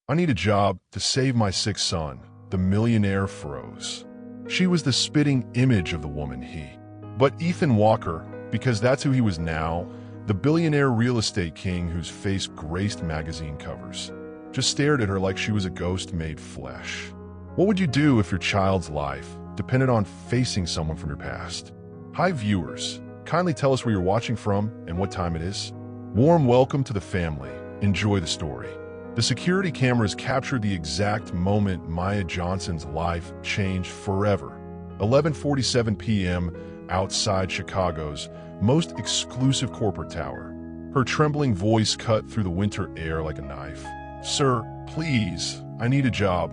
I need a job to save my sick son. The millionaire froze. She was the spitting image of the woman he. But Ethan Walker, because that's who he was now, the billionaire real estate king whose face graced magazine covers, just stared at her like she was a ghost made flesh. What would you do if your child's life depended on facing someone from your past? Hi viewers, kindly tell us where you're watching from and what time it is. Warm welcome to the family. Enjoy the story. The security cameras captured the exact moment Maya Johnson's life changed forever. 11:47 p.m. outside Chicago's most exclusive corporate tower. Her trembling voice cut through the winter air like a knife. "Sir, please, I need a job.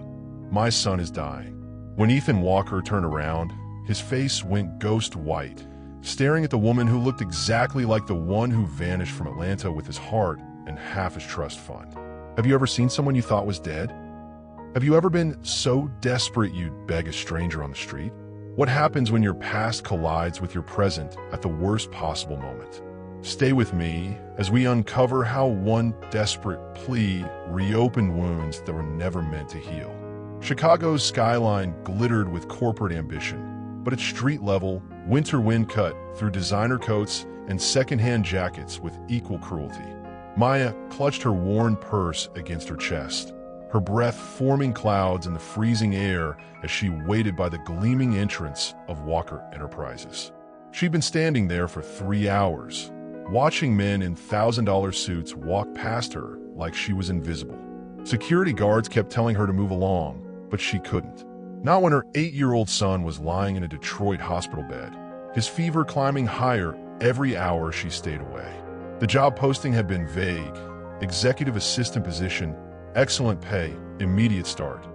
My son is dying." When Ethan Walker turned around, his face went ghost white, staring at the woman who looked exactly like the one who vanished from Atlanta with his heart and half his trust fund. Have you ever seen someone you thought was dead? Have you ever been so desperate you'd beg a stranger on the street? What happens when your past collides with your present at the worst possible moment? Stay with me as we uncover how one desperate plea reopened wounds that were never meant to heal. Chicago's skyline glittered with corporate ambition, but at street level, winter wind cut through designer coats and secondhand jackets with equal cruelty. Maya clutched her worn purse against her chest, her breath forming clouds in the freezing air as she waited by the gleaming entrance of Walker Enterprises. She'd been standing there for 3 hours, watching men in $1,000 suits walk past her like she was invisible. Security guards kept telling her to move along, but she couldn't. Not when her 8-year-old son was lying in a Detroit hospital bed, his fever climbing higher every hour she stayed away. The job posting had been vague: executive assistant position, excellent pay, immediate start.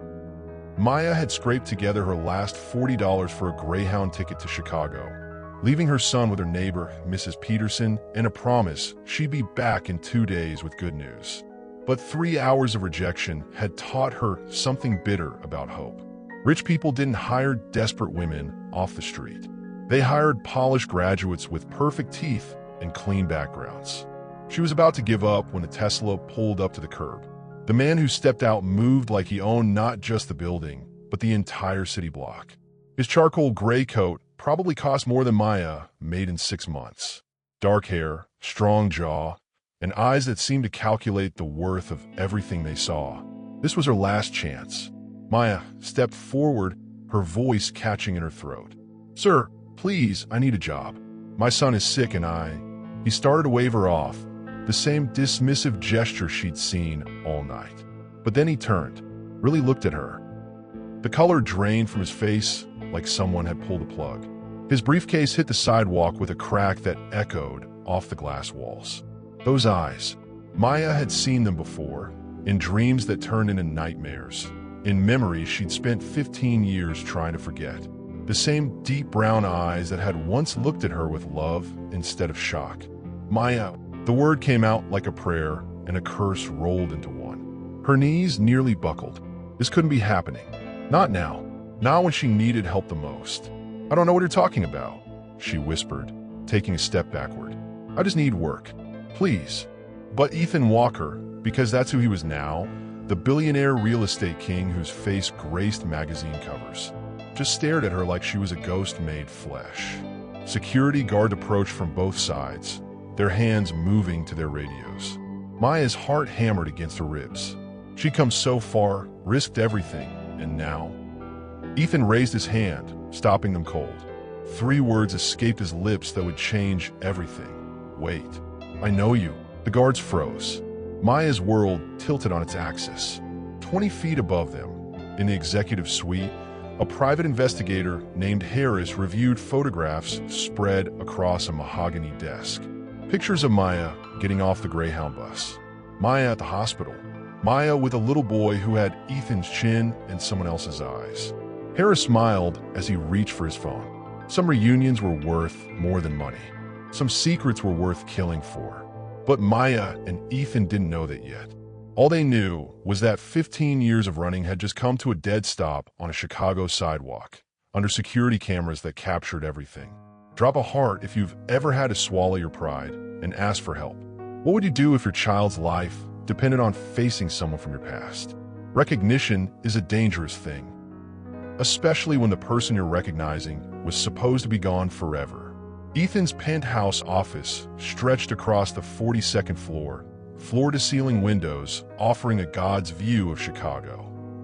Maya had scraped together her last $40 for a Greyhound ticket to Chicago, leaving her son with her neighbor, Mrs. Peterson, and a promise she'd be back in 2 days with good news. But 3 hours of rejection had taught her something bitter about hope. Rich people didn't hire desperate women off the street. They hired polished graduates with perfect teeth and clean backgrounds. She was about to give up when a Tesla pulled up to the curb. The man who stepped out moved like he owned not just the building, but the entire city block. His charcoal gray coat probably cost more than Maya made in 6 months. Dark hair, strong jaw, and eyes that seemed to calculate the worth of everything they saw. This was her last chance. Maya stepped forward, her voice catching in her throat. "Sir, please, I need a job. My son is sick and He started to wave her off, the same dismissive gesture she'd seen all night. But then he turned, really looked at her. The color drained from his face like someone had pulled a plug. His briefcase hit the sidewalk with a crack that echoed off the glass walls. Those eyes. Maya had seen them before, in dreams that turned into nightmares. In memories she'd spent 15 years trying to forget. The same deep brown eyes that had once looked at her with love instead of shock. Maya. The word came out like a prayer, and a curse rolled into one. Her knees nearly buckled. This couldn't be happening. Not now. Not when she needed help the most. "I don't know what you're talking about," she whispered, taking a step backward. "I just need work. Please." But Ethan Walker, because that's who he was now, the billionaire real estate king whose face graced magazine covers, just stared at her like she was a ghost made flesh. Security guards approached from both sides, their hands moving to their radios. Maya's heart hammered against her ribs. She'd come so far, risked everything, and now? Ethan raised his hand, stopping them cold. 3 words escaped his lips that would change everything. "Wait. I know you." The guards froze. Maya's world tilted on its axis. 20 feet above them, in the executive suite, a private investigator named Harris reviewed photographs spread across a mahogany desk. Pictures of Maya getting off the Greyhound bus. Maya at the hospital. Maya with a little boy who had Ethan's chin and someone else's eyes. Harris smiled as he reached for his phone. Some reunions were worth more than money. Some secrets were worth killing for. But Maya and Ethan didn't know that yet. All they knew was that 15 years of running had just come to a dead stop on a Chicago sidewalk, under security cameras that captured everything. Drop a heart if you've ever had to swallow your pride and ask for help. What would you do if your child's life depended on facing someone from your past. Recognition is a dangerous thing, especially when the person you're recognizing was supposed to be gone forever. Ethan's penthouse office stretched across the 42nd floor, floor-to-ceiling windows offering a god's view of Chicago.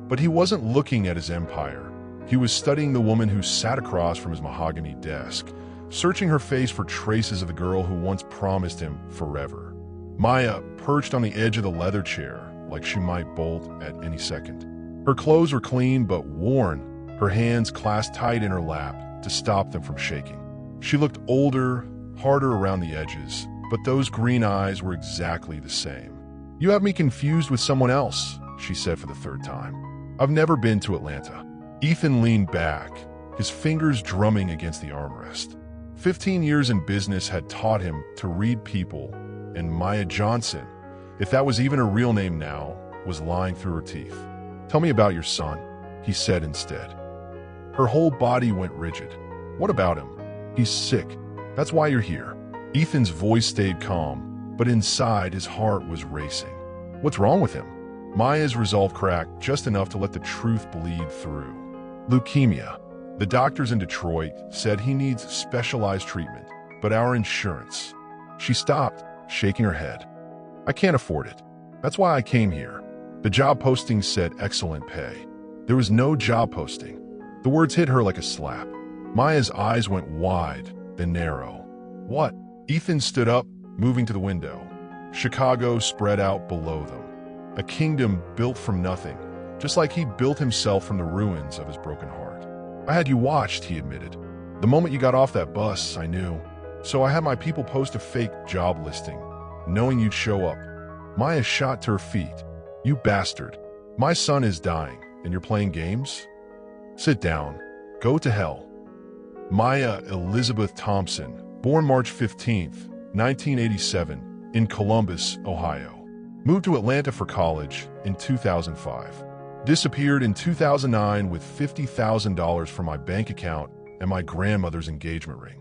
But he wasn't looking at his empire. He was studying the woman who sat across from his mahogany desk, searching her face for traces of the girl who once promised him forever. Maya perched on the edge of the leather chair like she might bolt at any second. Her clothes were clean but worn, her hands clasped tight in her lap to stop them from shaking. She looked older, harder around the edges, but those green eyes were exactly the same. "You have me confused with someone else," she said for the third time. "I've never been to Atlanta." Ethan leaned back, his fingers drumming against the armrest. 15 years in business had taught him to read people, and Maya Johnson, if that was even her real name now, was lying through her teeth. "Tell me about your son," he said instead. Her whole body went rigid. "What about him?" "He's sick. That's why you're here." Ethan's voice stayed calm, but inside his heart was racing. "What's wrong with him?" Maya's resolve cracked just enough to let the truth bleed through. "Leukemia. The doctors in Detroit said he needs specialized treatment, but our insurance..." She stopped, shaking her head. "I can't afford it. That's why I came here." The job posting said excellent pay. There was no job posting. The words hit her like a slap. Maya's eyes went wide, then narrow. "What?" Ethan stood up, moving to the window. Chicago spread out below them. A kingdom built from nothing, just like he'd built himself from the ruins of his broken heart. "I had you watched," he admitted. "The moment you got off that bus, I knew. So I had my people post a fake job listing, knowing you'd show up." Maya shot to her feet. "You bastard. My son is dying, and you're playing games? Sit down. Go to hell." Maya Elizabeth Thompson, born March 15, 1987, in Columbus, Ohio. Moved to Atlanta for college in 2005. Disappeared in 2009 with $50,000 from my bank account and my grandmother's engagement ring.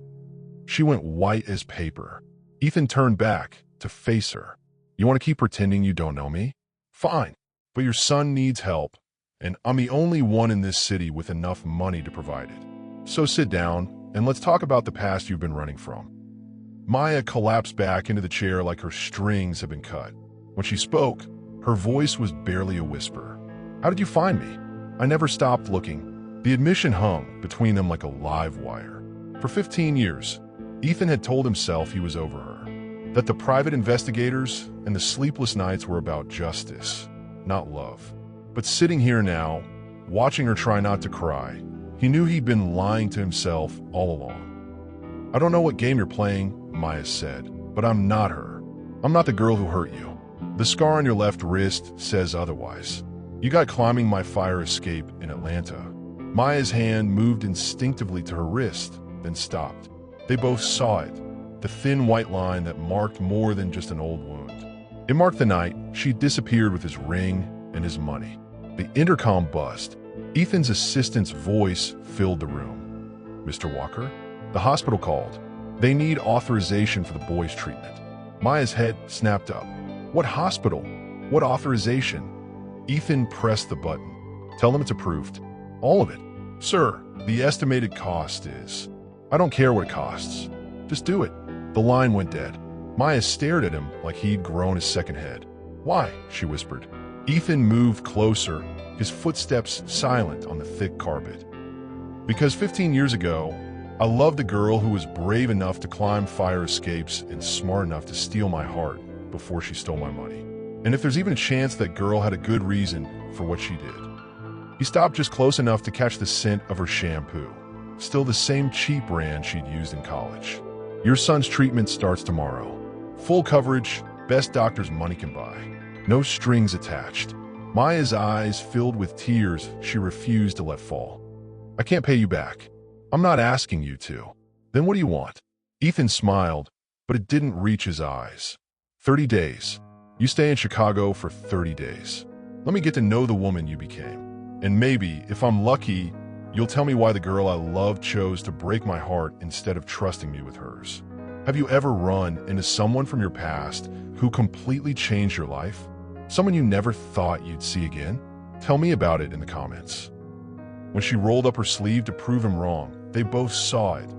She went white as paper. Ethan turned back to face her. "You want to keep pretending you don't know me? Fine, but your son needs help, and I'm the only one in this city with enough money to provide it. So sit down, and let's talk about the past you've been running from." Maya collapsed back into the chair like her strings had been cut. When she spoke, her voice was barely a whisper. "How did you find me?" I never stopped looking. The admission hung between them like a live wire. For 15 years, Ethan had told himself he was over her, that the private investigators and the sleepless nights were about justice, not love. But sitting here now, watching her try not to cry, he knew he'd been lying to himself all along. "I don't know what game you're playing," Maya said, "but I'm not her. I'm not the girl who hurt you. The scar on your left wrist says otherwise. You got climbing my fire escape in Atlanta." Maya's hand moved instinctively to her wrist, then stopped. They both saw it, the thin white line that marked more than just an old wound. It marked the night she disappeared with his ring and his money. The intercom buzzed. Ethan's assistant's voice filled the room. "Mr. Walker?" The hospital called. "They need authorization for the boy's treatment." Maya's head snapped up. "What hospital? What authorization?" Ethan pressed the button. "Tell them it's approved. All of it." "Sir, the estimated cost is..." "I don't care what it costs. Just do it." The line went dead. Maya stared at him like he'd grown a second head. "Why?" she whispered. Ethan moved closer, his footsteps silent on the thick carpet. "Because 15 years ago, I loved a girl who was brave enough to climb fire escapes and smart enough to steal my heart before she stole my money. And if there's even a chance that girl had a good reason for what she did." He stopped just close enough to catch the scent of her shampoo, still the same cheap brand she'd used in college. "Your son's treatment starts tomorrow. Full coverage, best doctors money can buy. No strings attached." Maya's eyes filled with tears she refused to let fall. "I can't pay you back. I'm not asking you to." "Then what do you want?" Ethan smiled, but it didn't reach his eyes. 30 days. You stay in Chicago for 30 days. Let me get to know the woman you became. And maybe, if I'm lucky, you'll tell me why the girl I love chose to break my heart instead of trusting me with hers. Have you ever run into someone from your past who completely changed your life? Someone you never thought you'd see again? Tell me about it in the comments. When she rolled up her sleeve to prove him wrong, they both saw it.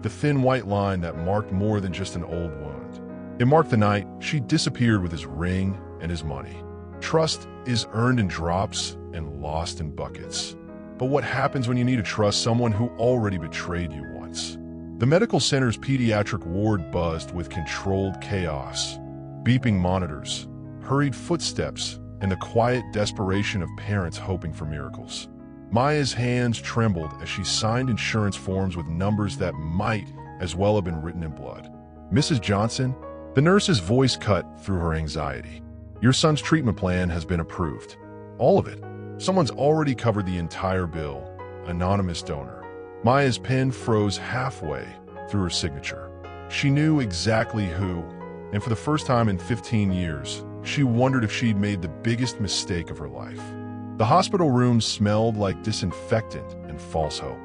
The thin white line that marked more than just an old wound. It marked the night she disappeared with his ring and his money. Trust is earned in drops and lost in buckets. But what happens when you need to trust someone who already betrayed you once? The medical center's pediatric ward buzzed with controlled chaos. Beeping monitors, hurried footsteps, and the quiet desperation of parents hoping for miracles. Maya's hands trembled as she signed insurance forms with numbers that might as well have been written in blood. Mrs. Johnson, the nurse's voice cut through her anxiety. Your son's treatment plan has been approved. All of it. Someone's already covered the entire bill. Anonymous donor. Maya's pen froze halfway through her signature. She knew exactly who, and for the first time in 15 years, she wondered if she'd made the biggest mistake of her life. The hospital room smelled like disinfectant and false hope.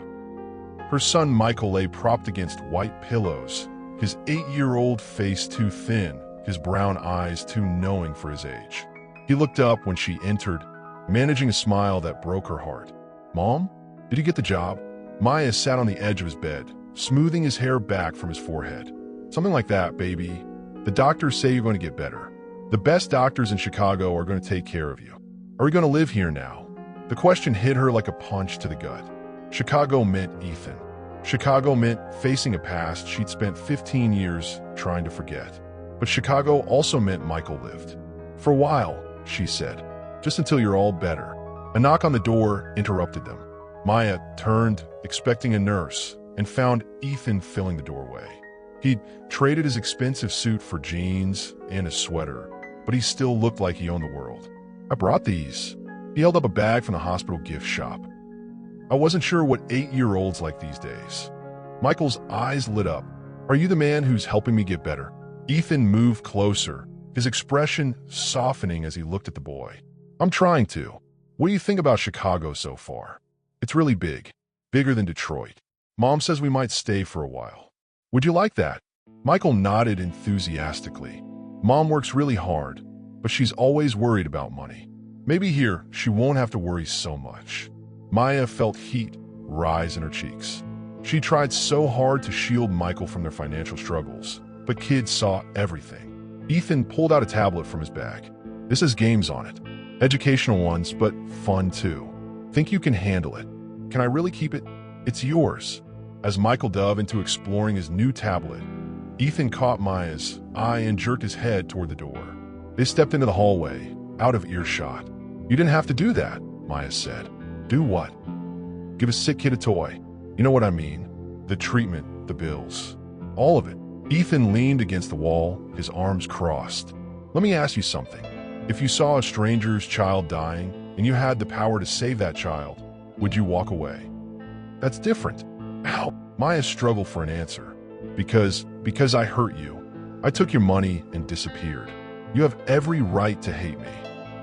Her son Michael lay propped against white pillows, his 8-year-old face too thin, his brown eyes too knowing for his age. He looked up when she entered, managing a smile that broke her heart. Mom, did you get the job? Maya sat on the edge of his bed, smoothing his hair back from his forehead. Something like that, baby. The doctors say you're going to get better. The best doctors in Chicago are going to take care of you. Are we going to live here now? The question hit her like a punch to the gut. Chicago meant Ethan. Chicago meant facing a past she'd spent 15 years trying to forget. But Chicago also meant Michael lived. For a while, she said, just until you're all better. A knock on the door interrupted them. Maya turned, expecting a nurse, and found Ethan filling the doorway. He'd traded his expensive suit for jeans and a sweater, but he still looked like he owned the world. I brought these. He held up a bag from the hospital gift shop. I wasn't sure what 8-year-olds like these days. Michael's eyes lit up. Are you the man who's helping me get better? Ethan moved closer, his expression softening as he looked at the boy. I'm trying to. What do you think about Chicago so far? It's really big. Bigger than Detroit. Mom says we might stay for a while. Would you like that? Michael nodded enthusiastically. Mom works really hard, but she's always worried about money. Maybe here she won't have to worry so much. Maya felt heat rise in her cheeks. She tried so hard to shield Michael from their financial struggles, but kids saw everything. Ethan pulled out a tablet from his bag. This has games on it. Educational ones, but fun too. Think you can handle it? Can I really keep it? It's yours. As Michael dove into exploring his new tablet, Ethan caught Maya's eye and jerked his head toward the door. They stepped into the hallway, out of earshot. You didn't have to do that, Maya said. Do what? Give a sick kid a toy. You know what I mean. The treatment, the bills. All of it. Ethan leaned against the wall, his arms crossed. Let me ask you something. If you saw a stranger's child dying and you had the power to save that child, would you walk away? That's different. Ow. Maya struggled for an answer. Because I hurt you. I took your money and disappeared. You have every right to hate me.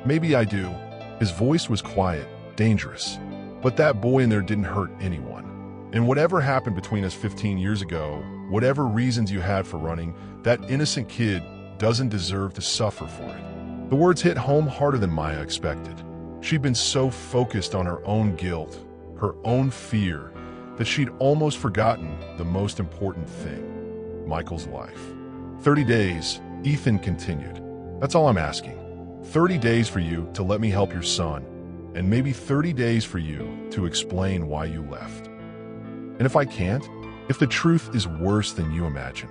Maybe I do. His voice was quiet, dangerous. But that boy in there didn't hurt anyone. And whatever happened between us 15 years ago, whatever reasons you had for running, that innocent kid doesn't deserve to suffer for it. The words hit home harder than Maya expected. She'd been so focused on her own guilt, her own fear, that she'd almost forgotten the most important thing, Michael's life. 30 days, Ethan continued. That's all I'm asking. 30 days for you to let me help your son, and maybe 30 days for you to explain why you left. And if I can't, if the truth is worse than you imagine.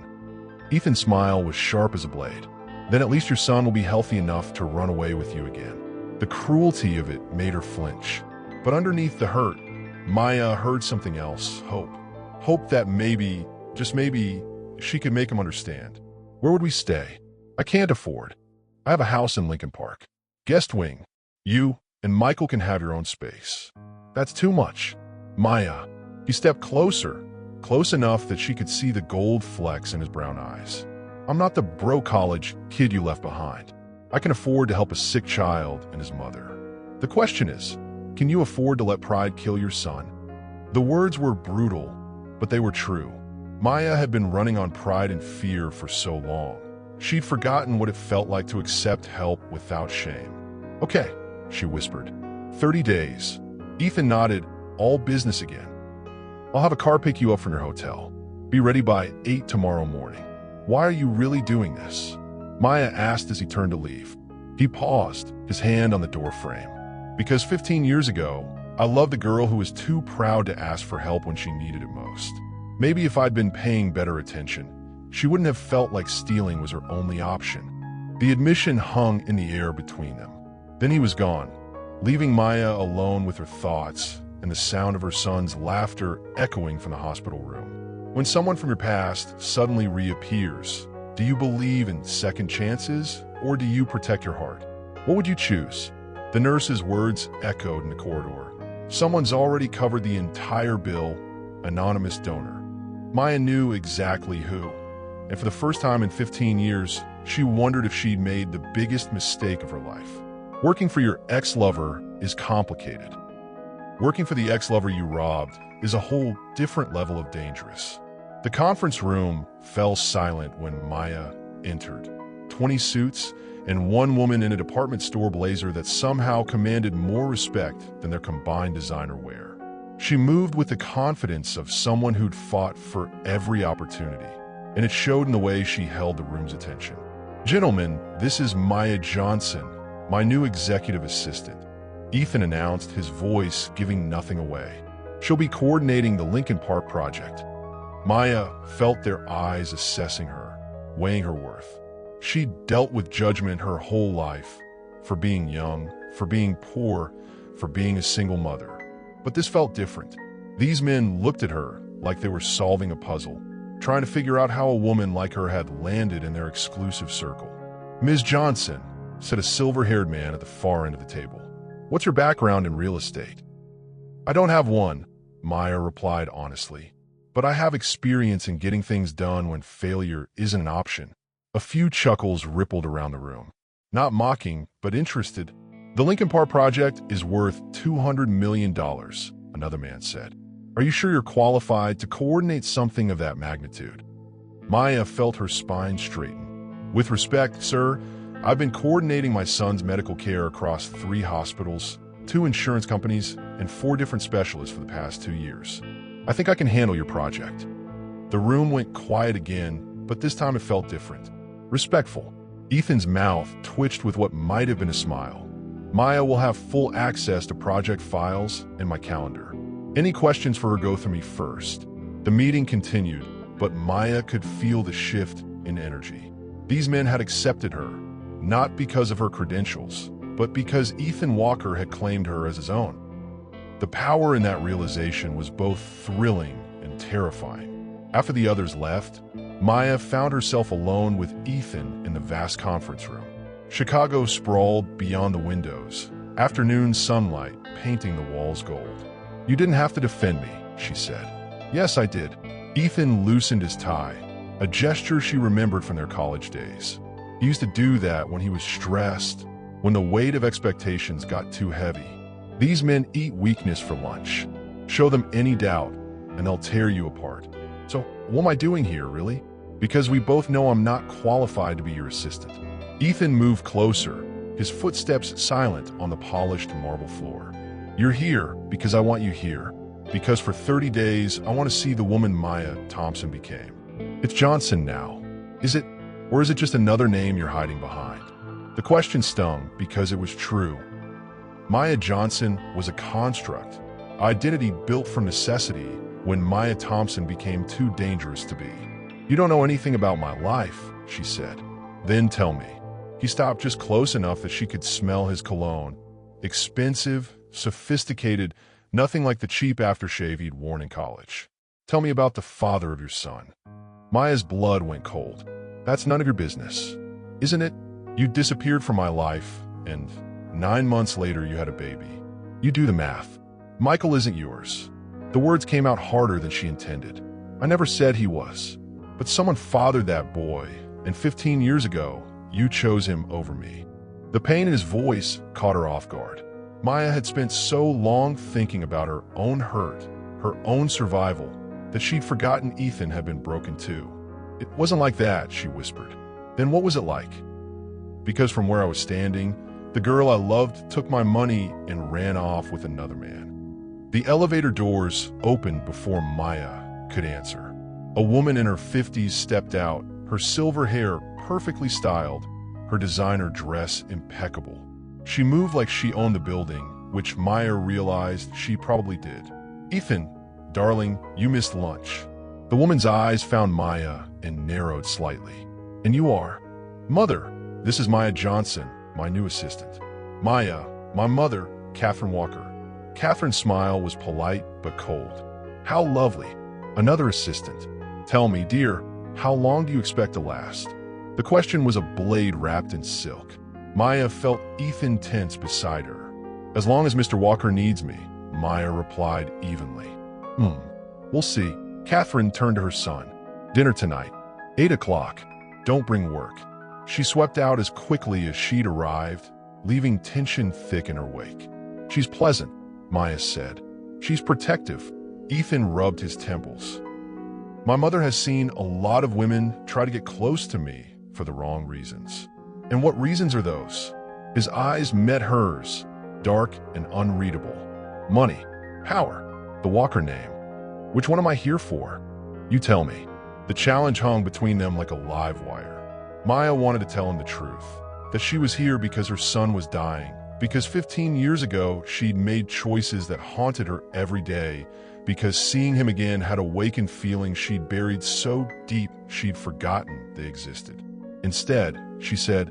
Ethan's smile was sharp as a blade. Then at least your son will be healthy enough to run away with you again. The cruelty of it made her flinch. But underneath the hurt, Maya heard something else, hope. Hope that maybe, just maybe, she could make him understand. Where would we stay? I can't afford. I have a house in Lincoln Park. Guest wing. You and Michael can have your own space. That's too much. Maya. He stepped closer, close enough that she could see the gold flecks in his brown eyes. I'm not the broke college kid you left behind. I can afford to help a sick child and his mother. The question is, can you afford to let pride kill your son? The words were brutal, but they were true. Maya had been running on pride and fear for so long. She'd forgotten what it felt like to accept help without shame. Okay, she whispered. 30 days. Ethan nodded, all business again. I'll have a car pick you up from your hotel. Be ready by 8 tomorrow morning. Why are you really doing this? Maya asked as he turned to leave. He paused, his hand on the door frame. Because 15 years ago, I loved a girl who was too proud to ask for help when she needed it most. Maybe if I'd been paying better attention, she wouldn't have felt like stealing was her only option. The admission hung in the air between them. Then he was gone, leaving Maya alone with her thoughts and the sound of her son's laughter echoing from the hospital room. When someone from your past suddenly reappears, do you believe in second chances or do you protect your heart? What would you choose? The nurse's words echoed in the corridor. Someone's already covered the entire bill, anonymous donor. Maya knew exactly who, and for the first time in 15 years, she wondered if she'd made the biggest mistake of her life. Working for your ex-lover is complicated. Working for the ex-lover you robbed is a whole different level of dangerous. The conference room fell silent when Maya entered. 20 suits and one woman in a department store blazer that somehow commanded more respect than their combined designer wear. She moved with the confidence of someone who'd fought for every opportunity, and it showed in the way she held the room's attention. Gentlemen, this is Maya Johnson, my new executive assistant. Ethan announced, his voice giving nothing away. She'll be coordinating the Lincoln Park project. Maya felt their eyes assessing her, weighing her worth. She'd dealt with judgment her whole life, for being young, for being poor, for being a single mother. But this felt different. These men looked at her like they were solving a puzzle, trying to figure out how a woman like her had landed in their exclusive circle. Ms. Johnson, said a silver-haired man at the far end of the table. What's your background in real estate? I don't have one, Maya replied honestly, but I have experience in getting things done when failure isn't an option. A few chuckles rippled around the room. Not mocking, but interested. The Lincoln Park project is worth $200 million, another man said. Are you sure you're qualified to coordinate something of that magnitude? Maya felt her spine straighten. With respect, sir, I've been coordinating my son's medical care across 3 hospitals, 2 insurance companies, and 4 different specialists for the past 2 years. I think I can handle your project. The room went quiet again, but this time it felt different. Respectful. Ethan's mouth twitched with what might have been a smile. Maya will have full access to project files and my calendar. Any questions for her go through me first. The meeting continued, but Maya could feel the shift in energy. These men had accepted her, not because of her credentials, but because Ethan Walker had claimed her as his own. The power in that realization was both thrilling and terrifying. After the others left, Maya found herself alone with Ethan in the vast conference room. Chicago sprawled beyond the windows, afternoon sunlight painting the walls gold. You didn't have to defend me, she said. Yes, I did. Ethan loosened his tie, a gesture she remembered from their college days. He used to do that when he was stressed, when the weight of expectations got too heavy. These men eat weakness for lunch. Show them any doubt, and they'll tear you apart. So, what am I doing here, really? Because we both know I'm not qualified to be your assistant. Ethan moved closer, his footsteps silent on the polished marble floor. You're here because I want you here. Because for 30 days, I want to see the woman Maya Thompson became. It's Johnson now. Is it, or is it just another name you're hiding behind? The question stung because it was true. Maya Johnson was a construct, identity built from necessity when Maya Thompson became too dangerous to be. You don't know anything about my life, she said. Then tell me. He stopped just close enough that she could smell his cologne. Expensive, sophisticated, nothing like the cheap aftershave he'd worn in college. Tell me about the father of your son. Maya's blood went cold. That's none of your business, isn't it? You disappeared from my life, and 9 months later you had a baby. You do the math. Michael isn't yours. The words came out harder than she intended. I never said he was. But someone fathered that boy, and 15 years ago, you chose him over me. The pain in his voice caught her off guard. Maya had spent so long thinking about her own hurt, her own survival, that she'd forgotten Ethan had been broken too. It wasn't like that, she whispered. Then what was it like? Because from where I was standing, The girl I loved took my money and ran off with another man. The elevator doors opened before Maya could answer. A woman in her 50s stepped out, her silver hair perfectly styled, her designer dress impeccable. She moved like she owned the building, which Maya realized she probably did. "Ethan, darling, you missed lunch." The woman's eyes found Maya and narrowed slightly. "And you are?" "Mother, this is Maya Johnson, my new assistant." "Maya, my mother, Catherine Walker." Catherine's smile was polite but cold. "How lovely." Another assistant. "Tell me, dear, how long do you expect to last?" The question was a blade wrapped in silk. Maya felt Ethan tense beside her. "As long as Mr. Walker needs me," Maya replied evenly. We'll see." Catherine turned to her son. "Dinner tonight, 8 o'clock. Don't bring work." She swept out as quickly as she'd arrived, leaving tension thick in her wake. "She's pleasant," Maya said. "She's protective." Ethan rubbed his temples. "My mother has seen a lot of women try to get close to me for the wrong reasons." "And what reasons are those?" His eyes met hers, dark and unreadable. "Money, power, the Walker name. Which one am I here for? You tell me." The challenge hung between them like a live wire. Maya wanted to tell him the truth, that she was here because her son was dying, because 15 years ago she'd made choices that haunted her every day, because seeing him again had awakened feelings she'd buried so deep she'd forgotten they existed. Instead, she said,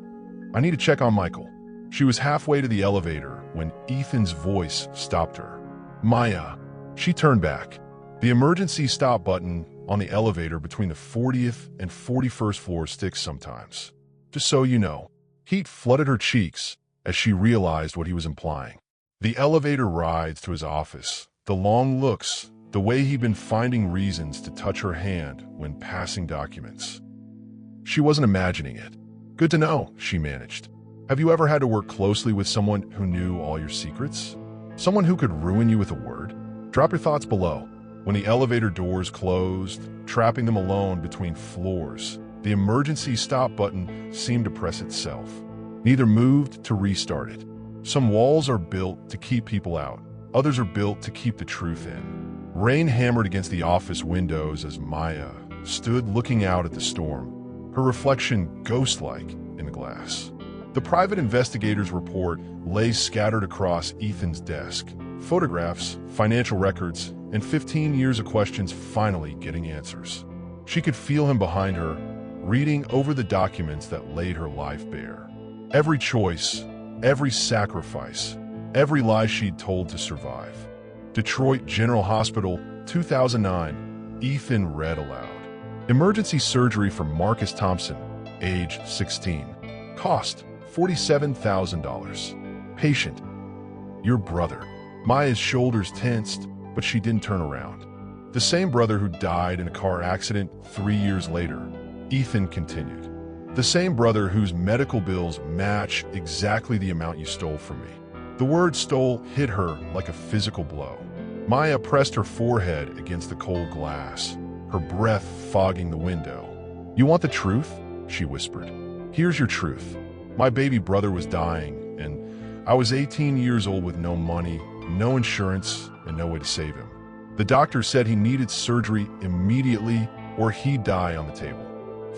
"I need to check on Michael." She was halfway to the elevator when Ethan's voice stopped her. "Maya." She turned back. The emergency stop button on the elevator between the 40th and 41st floor sticks sometimes. "Just so you know." Heat flooded her cheeks as she realized what he was implying. The elevator rides to his office, the long looks, the way he'd been finding reasons to touch her hand when passing documents. She wasn't imagining it. "Good to know," she managed. "Have you ever had to work closely with someone who knew all your secrets? Someone who could ruin you with a word?" Drop your thoughts below. When the elevator doors closed, trapping them alone between floors, the emergency stop button seemed to press itself. Neither moved to restart it. Some walls are built to keep people out. Others are built to keep the truth in. Rain hammered against the office windows as Maya stood looking out at the storm, her reflection ghost-like in the glass. The private investigator's report lay scattered across Ethan's desk. Photographs, financial records, and 15 years of questions finally getting answers. She could feel him behind her, reading over the documents that laid her life bare. Every choice, every sacrifice, every lie she'd told to survive. Detroit General Hospital, 2009, Ethan read aloud. Emergency surgery for Marcus Thompson, age 16. Cost, $47,000. Patient, your brother. Maya's shoulders tensed, but she didn't turn around. The same brother who died in a car accident 3 years later, Ethan continued. The same brother whose medical bills match exactly the amount you stole from me. The word stole hit her like a physical blow. Maya pressed her forehead against the cold glass, her breath fogging the window. "You want the truth?" she whispered. "Here's your truth. My baby brother was dying, and I was 18 years old with no money, no insurance, and no way to save him. The doctor said he needed surgery immediately or he'd die on the table."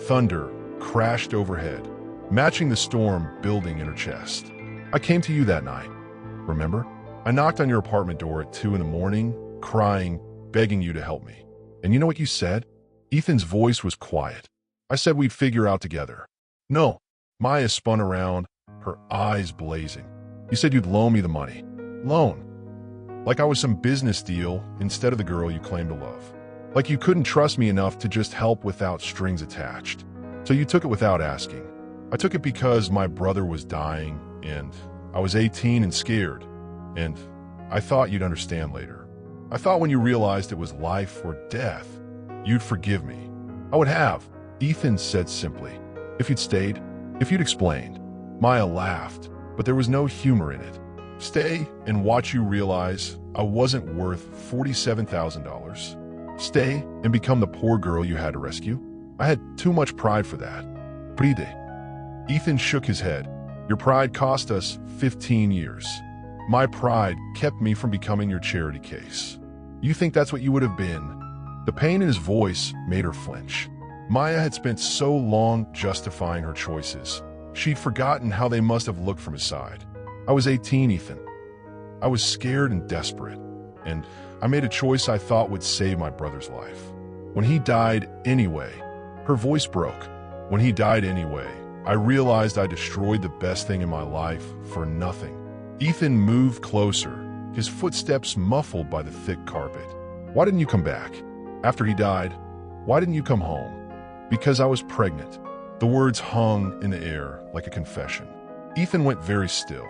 Thunder crashed overhead, matching the storm building in her chest. "I came to you that night. Remember? I knocked on your apartment door at 2 in the morning, crying, begging you to help me. And you know what you said?" Ethan's voice was quiet. "I said we'd figure out together." "No." Maya spun around, her eyes blazing. "You said you'd loan me the money." "Loan? Like I was some business deal instead of the girl you claim to love. Like you couldn't trust me enough to just help without strings attached. So you took it without asking." "I took it because my brother was dying, and I was 18 and scared, and I thought you'd understand later. I thought when you realized it was life or death, you'd forgive me." "I would have," Ethan said simply. "If you'd stayed, if you'd explained." Maya laughed, but there was no humor in it. "Stay and watch you realize I wasn't worth $47,000. Stay and become the poor girl you had to rescue. I had too much pride for that." "Breathe." Ethan shook his head. Your pride cost us 15 years. My pride kept me from becoming your charity case. You think that's what you would have been?" The pain in his voice made her flinch. Maya had spent so long justifying her choices. She'd forgotten how they must have looked from his side. "I was 18, Ethan. I was scared and desperate, and I made a choice I thought would save my brother's life. When he died anyway," her voice broke. "When he died anyway, I realized I destroyed the best thing in my life for nothing." Ethan moved closer, his footsteps muffled by the thick carpet. "Why didn't you come back? After he died, why didn't you come home?" "Because I was pregnant." The words hung in the air like a confession. Ethan went very still.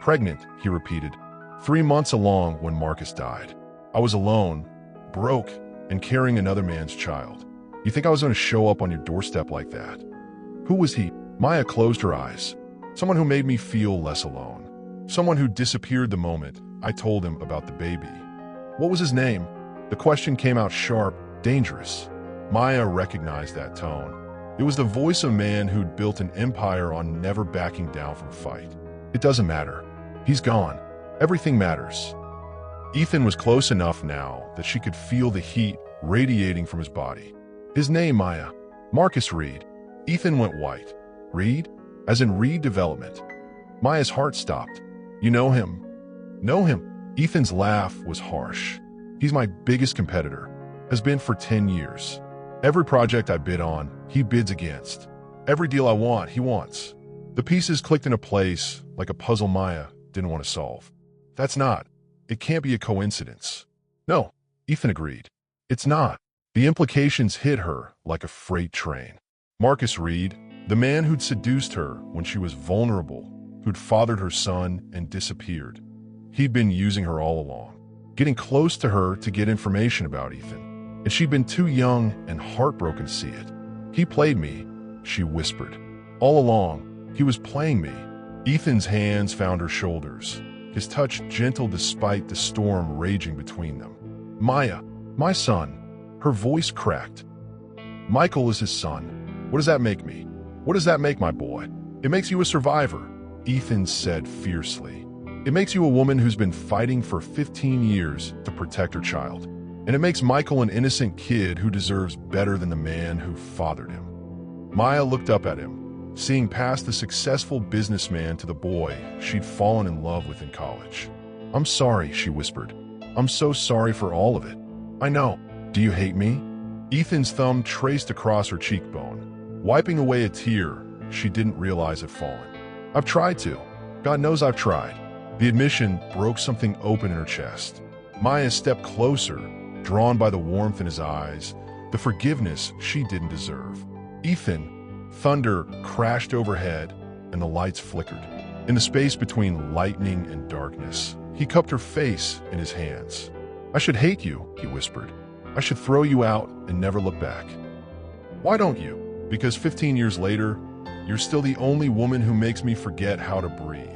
"Pregnant," he repeated. 3 months along when Marcus died. I was alone, broke, and carrying another man's child. You think I was going to show up on your doorstep like that?" "Who was he?" Maya closed her eyes. "Someone who made me feel less alone. Someone who disappeared the moment I told him about the baby." "What was his name?" The question came out sharp, dangerous. Maya recognized that tone. It was the voice of a man who'd built an empire on never backing down from a fight. "It doesn't matter. He's gone. Everything matters." Ethan was close enough now that she could feel the heat radiating from his body. "His name, Maya. Marcus Reed." Ethan went white. "Reed? As in Reed Development?" Maya's heart stopped. "You know him?" "Know him?" Ethan's laugh was harsh. "He's my biggest competitor. Has been for 10 years. Every project I bid on, he bids against. Every deal I want, he wants." The pieces clicked into place like a puzzle Maya didn't want to solve. "That's not. It can't be a coincidence." "No," Ethan agreed. "It's not." The implications hit her like a freight train. Marcus Reed, the man who'd seduced her when she was vulnerable, who'd fathered her son and disappeared. He'd been using her all along, getting close to her to get information about Ethan. And she'd been too young and heartbroken to see it. "He played me," she whispered. "All along, he was playing me." Ethan's hands found her shoulders, his touch gentle despite the storm raging between them. "Maya, my son." Her voice cracked. "Michael is his son. What does that make me? What does that make my boy?" "It makes you a survivor," Ethan said fiercely. "It makes you a woman who's been fighting for 15 years to protect her child. And it makes Michael an innocent kid who deserves better than the man who fathered him." Maya looked up at him, seeing past the successful businessman to the boy she'd fallen in love with in college. "I'm sorry," she whispered. "I'm so sorry for all of it. I know. Do you hate me?" Ethan's thumb traced across her cheekbone, wiping away a tear she didn't realize had fallen. "I've tried to. God knows I've tried." The admission broke something open in her chest. Maya stepped closer, drawn by the warmth in his eyes, the forgiveness she didn't deserve. "Ethan." Thunder crashed overhead, and the lights flickered. In the space between lightning and darkness, he cupped her face in his hands. "I should hate you," he whispered. "I should throw you out and never look back." "Why don't you?" "Because 15 years later, you're still the only woman who makes me forget how to breathe."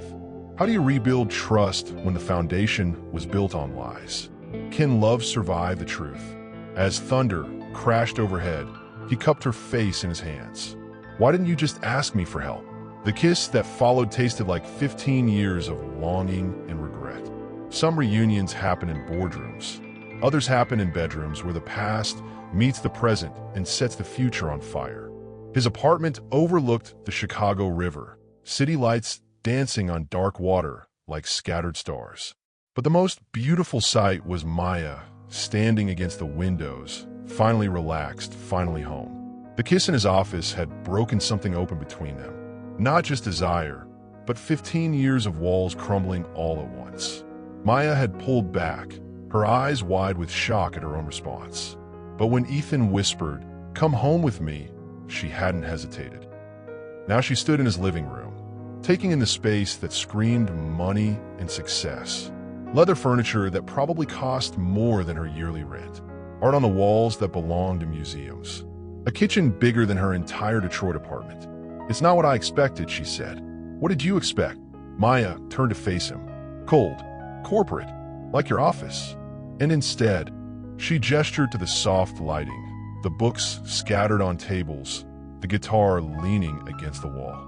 How do you rebuild trust when the foundation was built on lies? Can love survive the truth? As thunder crashed overhead, he cupped her face in his hands. "Why didn't you just ask me for help?" The kiss that followed tasted like 15 years of longing and regret. Some reunions happen in boardrooms. Others happen in bedrooms where the past meets the present and sets the future on fire. His apartment overlooked the Chicago River, city lights dancing on dark water like scattered stars. But the most beautiful sight was Maya, standing against the windows, finally relaxed, finally home. The kiss in his office had broken something open between them. Not just desire, but 15 years of walls crumbling all at once. Maya had pulled back, her eyes wide with shock at her own response. But when Ethan whispered, "Come home with me," she hadn't hesitated. Now she stood in his living room, taking in the space that screamed money and success. Leather furniture that probably cost more than her yearly rent. Art on the walls that belonged to museums. A kitchen bigger than her entire Detroit apartment. "It's not what I expected," she said. "What did you expect?" Maya turned to face him. "Cold, corporate, like your office." And instead, she gestured to the soft lighting, the books scattered on tables, the guitar leaning against the wall.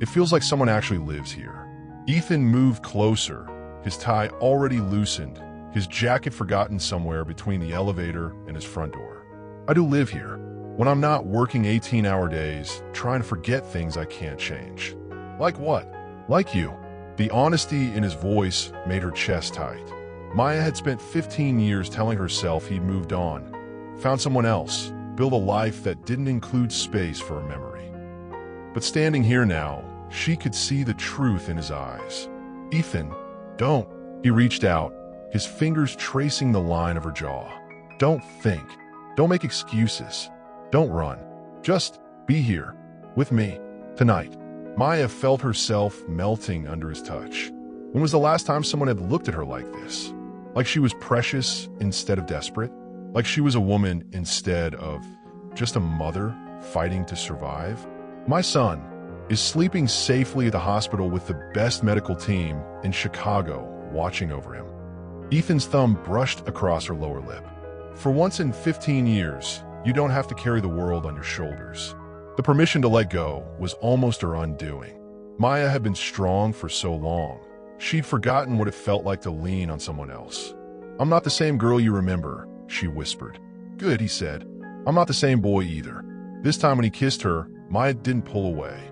It feels like someone actually lives here. Ethan moved closer, his tie already loosened, his jacket forgotten somewhere between the elevator and his front door. I do live here, when I'm not working 18-hour days, trying to forget things I can't change. Like what? Like you. The honesty in his voice made her chest tight. Maya had spent 15 years telling herself he'd moved on, found someone else, built a life that didn't include space for a memory. But standing here now, she could see the truth in his eyes. Ethan, don't. He reached out, his fingers tracing the line of her jaw. Don't think. Don't make excuses. Don't run. Just be here, with me, tonight. Maya felt herself melting under his touch. When was the last time someone had looked at her like this? Like she was precious instead of desperate? Like she was a woman instead of just a mother fighting to survive? My son is sleeping safely at the hospital with the best medical team in Chicago watching over him. Ethan's thumb brushed across her lower lip. For once in 15 years, you don't have to carry the world on your shoulders. The permission to let go was almost her undoing. Maya had been strong for so long. She'd forgotten what it felt like to lean on someone else. I'm not the same girl you remember, she whispered. Good, he said. I'm not the same boy either. This time when he kissed her, Maya didn't pull away.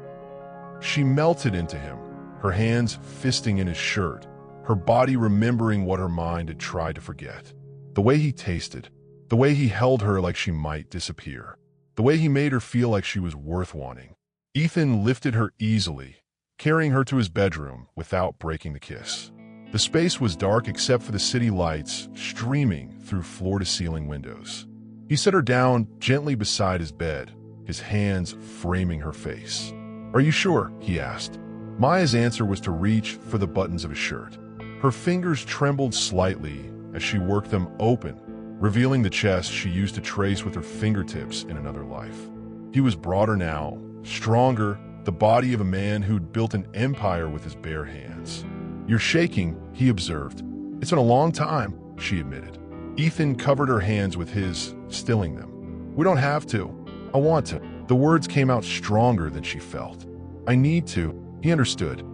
She melted into him, her hands fisting in his shirt, her body remembering what her mind had tried to forget. The way he tasted, the way he held her like she might disappear, the way he made her feel like she was worth wanting. Ethan lifted her easily, carrying her to his bedroom without breaking the kiss. The space was dark except for the city lights streaming through floor-to-ceiling windows. He set her down gently beside his bed, his hands framing her face. Are you sure? He asked. Maya's answer was to reach for the buttons of his shirt. Her fingers trembled slightly as she worked them open, revealing the chest she used to trace with her fingertips in another life. He was broader now, stronger, the body of a man who'd built an empire with his bare hands. You're shaking, he observed. It's been a long time, she admitted. Ethan covered her hands with his, stilling them. We don't have to. I want to. The words came out stronger than she felt. I need to. He understood.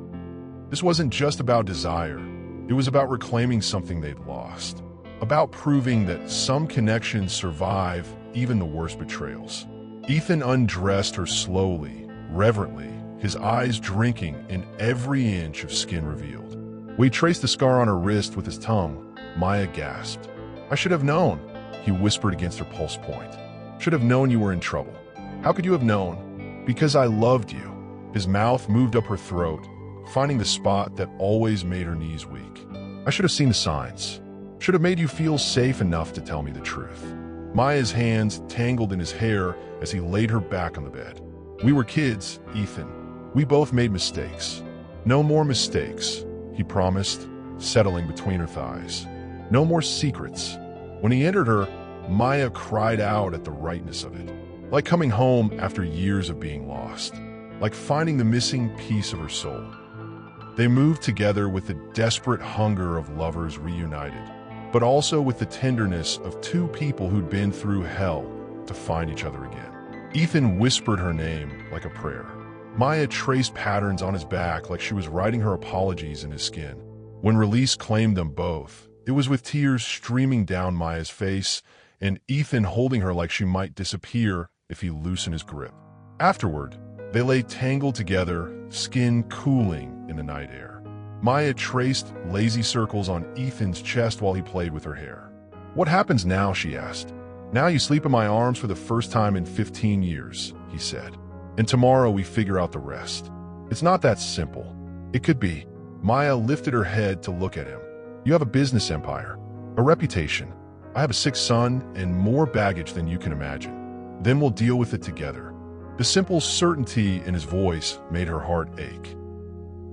This wasn't just about desire. It was about reclaiming something they'd lost. About proving that some connections survive even the worst betrayals. Ethan undressed her slowly, reverently, his eyes drinking in every inch of skin revealed. When he traced the scar on her wrist with his tongue, Maya gasped. I should have known, he whispered against her pulse point. Should have known you were in trouble. How could you have known? Because I loved you. His mouth moved up her throat, finding the spot that always made her knees weak. I should have seen the signs. Should have made you feel safe enough to tell me the truth. Maya's hands tangled in his hair as he laid her back on the bed. We were kids, Ethan. We both made mistakes. No more mistakes, he promised, settling between her thighs. No more secrets. When he entered her, Maya cried out at the rightness of it. Like coming home after years of being lost. Like finding the missing piece of her soul. They moved together with the desperate hunger of lovers reunited, but also with the tenderness of two people who'd been through hell to find each other again. Ethan whispered her name like a prayer. Maya traced patterns on his back like she was writing her apologies in his skin. When release claimed them both, it was with tears streaming down Maya's face and Ethan holding her like she might disappear if he loosened his grip. Afterward, they lay tangled together, skin cooling in the night air. Maya traced lazy circles on Ethan's chest while he played with her hair. What happens now, she asked. Now you sleep in my arms for the first time in 15 years, he said. And tomorrow we figure out the rest. It's not that simple. It could be. Maya lifted her head to look at him. You have a business empire, a reputation. I have a sick son and more baggage than you can imagine. Then we'll deal with it together. The simple certainty in his voice made her heart ache.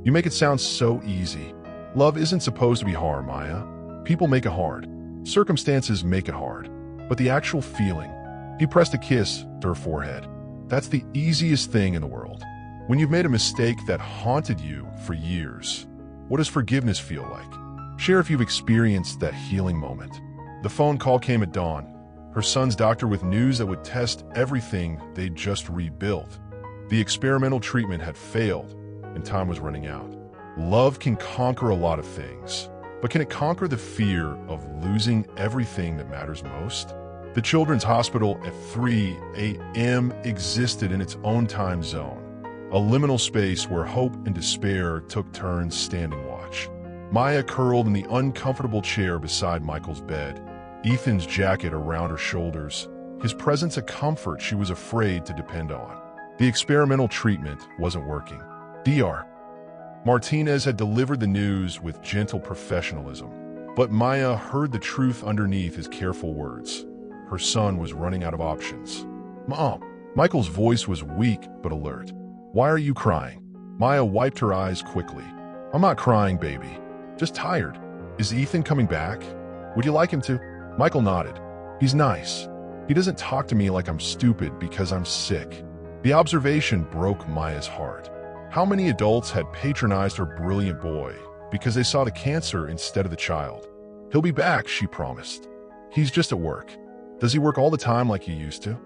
You make it sound so easy. Love isn't supposed to be hard, Maya. People make it hard. Circumstances make it hard. But the actual feeling, he pressed a kiss to her forehead. That's the easiest thing in the world. When you've made a mistake that haunted you for years, what does forgiveness feel like? Share if you've experienced that healing moment. The phone call came at dawn. Her son's doctor with news that would test everything they'd just rebuilt. The experimental treatment had failed, and time was running out. Love can conquer a lot of things, but can it conquer the fear of losing everything that matters most? The Children's Hospital at 3 a.m. existed in its own time zone, a liminal space where hope and despair took turns standing watch. Maya curled in the uncomfortable chair beside Michael's bed, Ethan's jacket around her shoulders, his presence a comfort she was afraid to depend on. The experimental treatment wasn't working. Dr. Martinez had delivered the news with gentle professionalism, but Maya heard the truth underneath his careful words. Her son was running out of options. Mom. Michael's voice was weak but alert. Why are you crying? Maya wiped her eyes quickly. I'm not crying, baby. Just tired. Is Ethan coming back? Would you like him to? Michael nodded. He's nice. He doesn't talk to me like I'm stupid because I'm sick. The observation broke Maya's heart. How many adults had patronized her brilliant boy because they saw the cancer instead of the child? He'll be back, she promised. He's just at work. Does he work all the time like he used to?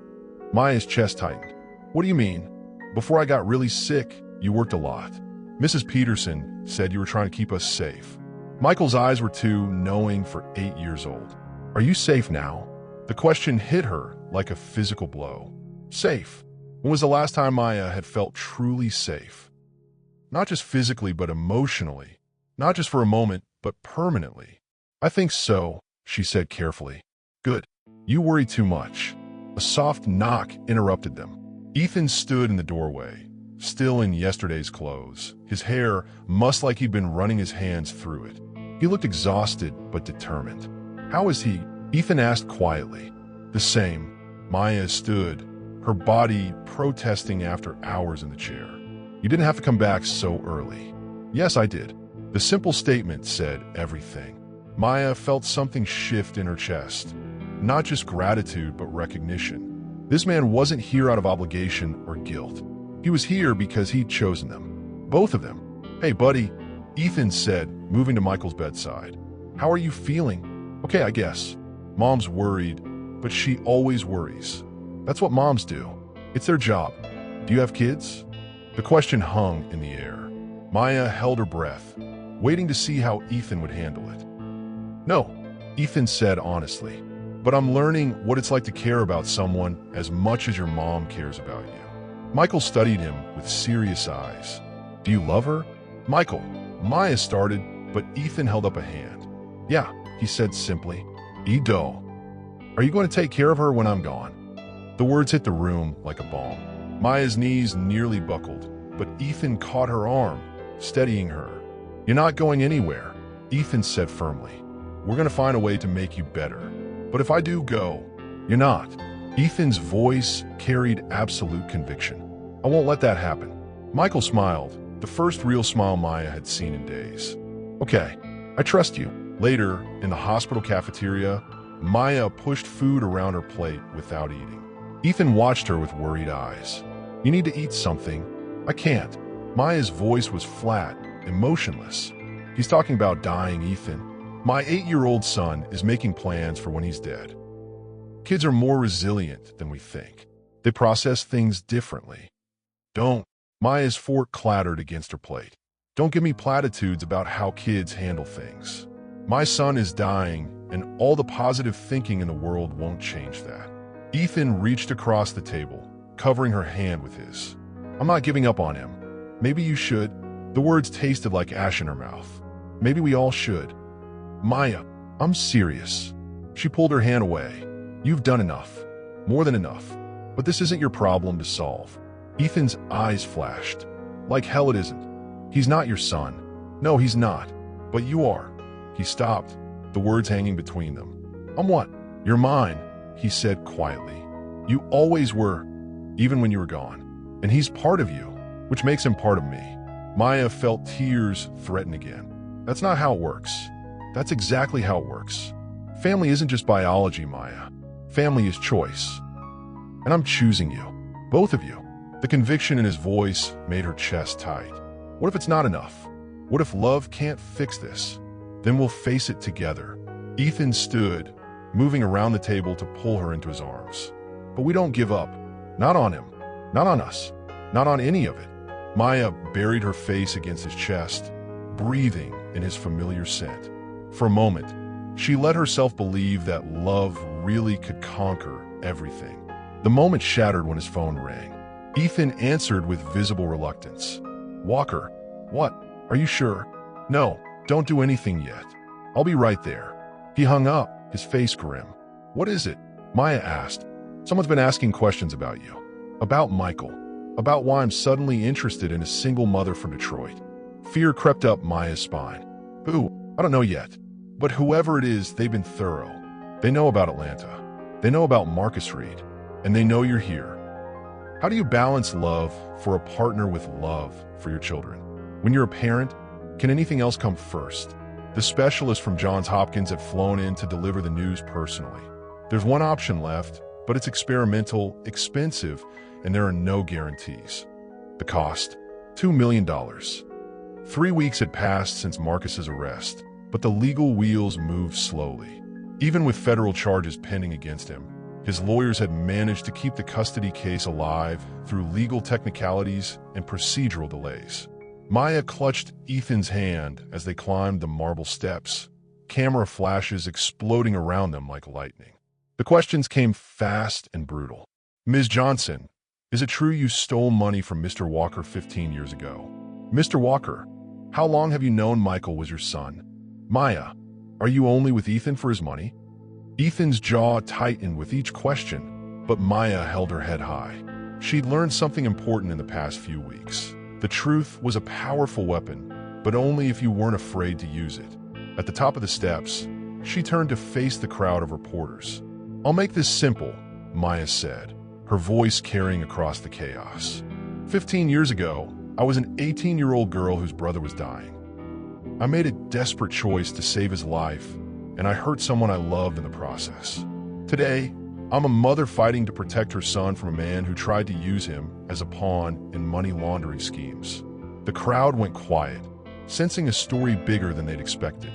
Maya's chest tightened. What do you mean? Before I got really sick, you worked a lot. Mrs. Peterson said you were trying to keep us safe. Michael's eyes were too knowing for 8 years old. Are you safe now? The question hit her like a physical blow. Safe. When was the last time Maya had felt truly safe? Not just physically, but emotionally. Not just for a moment, but permanently. I think so, she said carefully. Good. You worry too much. A soft knock interrupted them. Ethan stood in the doorway, still in yesterday's clothes, his hair mussed like he'd been running his hands through it. He looked exhausted but determined. How is he? Ethan asked quietly. The same. Maya stood, her body protesting after hours in the chair. You didn't have to come back so early. Yes, I did. The simple statement said everything. Maya felt something shift in her chest. Not just gratitude, but recognition. This man wasn't here out of obligation or guilt. He was here because he'd chosen them. Both of them. Hey, buddy, Ethan said, moving to Michael's bedside. How are you feeling? Okay, I guess. Mom's worried, but she always worries. That's what moms do. It's their job. Do you have kids? The question hung in the air. Maya held her breath, waiting to see how Ethan would handle it. No, Ethan said honestly, but I'm learning what it's like to care about someone as much as your mom cares about you. Michael studied him with serious eyes. Do you love her? Michael, Maya started, but Ethan held up a hand. Yeah, he said simply. Edo. Are you going to take care of her when I'm gone? The words hit the room like a bomb. Maya's knees nearly buckled, but Ethan caught her arm, steadying her. You're not going anywhere, Ethan said firmly. We're going to find a way to make you better. But if I do go, you're not. Ethan's voice carried absolute conviction. I won't let that happen. Michael smiled, the first real smile Maya had seen in days. Okay, I trust you. Later, in the hospital cafeteria, Maya pushed food around her plate without eating. Ethan watched her with worried eyes. You need to eat something. I can't. Maya's voice was flat, emotionless. He's talking about dying, Ethan. My 8-year-old son is making plans for when he's dead. Kids are more resilient than we think. They process things differently. Don't. Maya's fork clattered against her plate. Don't give me platitudes about how kids handle things. My son is dying, and all the positive thinking in the world won't change that. Ethan reached across the table, covering her hand with his. I'm not giving up on him. Maybe you should. The words tasted like ash in her mouth. Maybe we all should. Maya, I'm serious. She pulled her hand away. You've done enough. More than enough. But this isn't your problem to solve. Ethan's eyes flashed. Like hell it isn't. He's not your son. No, he's not. But you are. He stopped, the words hanging between them. I'm what? You're mine, he said quietly. You always were, even when you were gone. And he's part of you, which makes him part of me. Maya felt tears threaten again. That's not how it works. That's exactly how it works. Family isn't just biology, Maya. Family is choice. And I'm choosing you. Both of you. The conviction in his voice made her chest tight. What if it's not enough? What if love can't fix this? Then we'll face it together. Ethan stood, moving around the table to pull her into his arms. But we don't give up. Not on him. Not on us. Not on any of it. Maya buried her face against his chest, breathing in his familiar scent. For a moment, she let herself believe that love really could conquer everything. The moment shattered when his phone rang. Ethan answered with visible reluctance. "Walker, what? Are you sure?" "No, don't do anything yet. I'll be right there." He hung up, his face grim. "What is it?" Maya asked. "Someone's been asking questions about you. About Michael. About why I'm suddenly interested in a single mother from Detroit." Fear crept up Maya's spine. "Who? I don't know yet. But whoever it is, they've been thorough. They know about Atlanta. They know about Marcus Reed. And they know you're here. How do you balance love for a partner with love for your children? When you're a parent, can anything else come first?" The specialist from Johns Hopkins had flown in to deliver the news personally. "There's one option left, but it's experimental, expensive, and there are no guarantees." The cost? $2 million. 3 weeks had passed since Marcus's arrest, but the legal wheels moved slowly. Even with federal charges pending against him, his lawyers had managed to keep the custody case alive through legal technicalities and procedural delays. Maya clutched Ethan's hand as they climbed the marble steps, camera flashes exploding around them like lightning. The questions came fast and brutal. "Ms. Johnson, is it true you stole money from Mr. Walker 15 years ago? Mr. Walker, how long have you known Michael was your son? Maya, are you only with Ethan for his money?" Ethan's jaw tightened with each question, but Maya held her head high. She'd learned something important in the past few weeks. The truth was a powerful weapon, but only if you weren't afraid to use it. At the top of the steps, she turned to face the crowd of reporters. "I'll make this simple," Maya said, her voice carrying across the chaos. 15 years ago, I was an 18-year-old girl whose brother was dying. I made a desperate choice to save his life, and I hurt someone I loved in the process. Today, I'm a mother fighting to protect her son from a man who tried to use him as a pawn in money laundering schemes. The crowd went quiet, sensing a story bigger than they'd expected.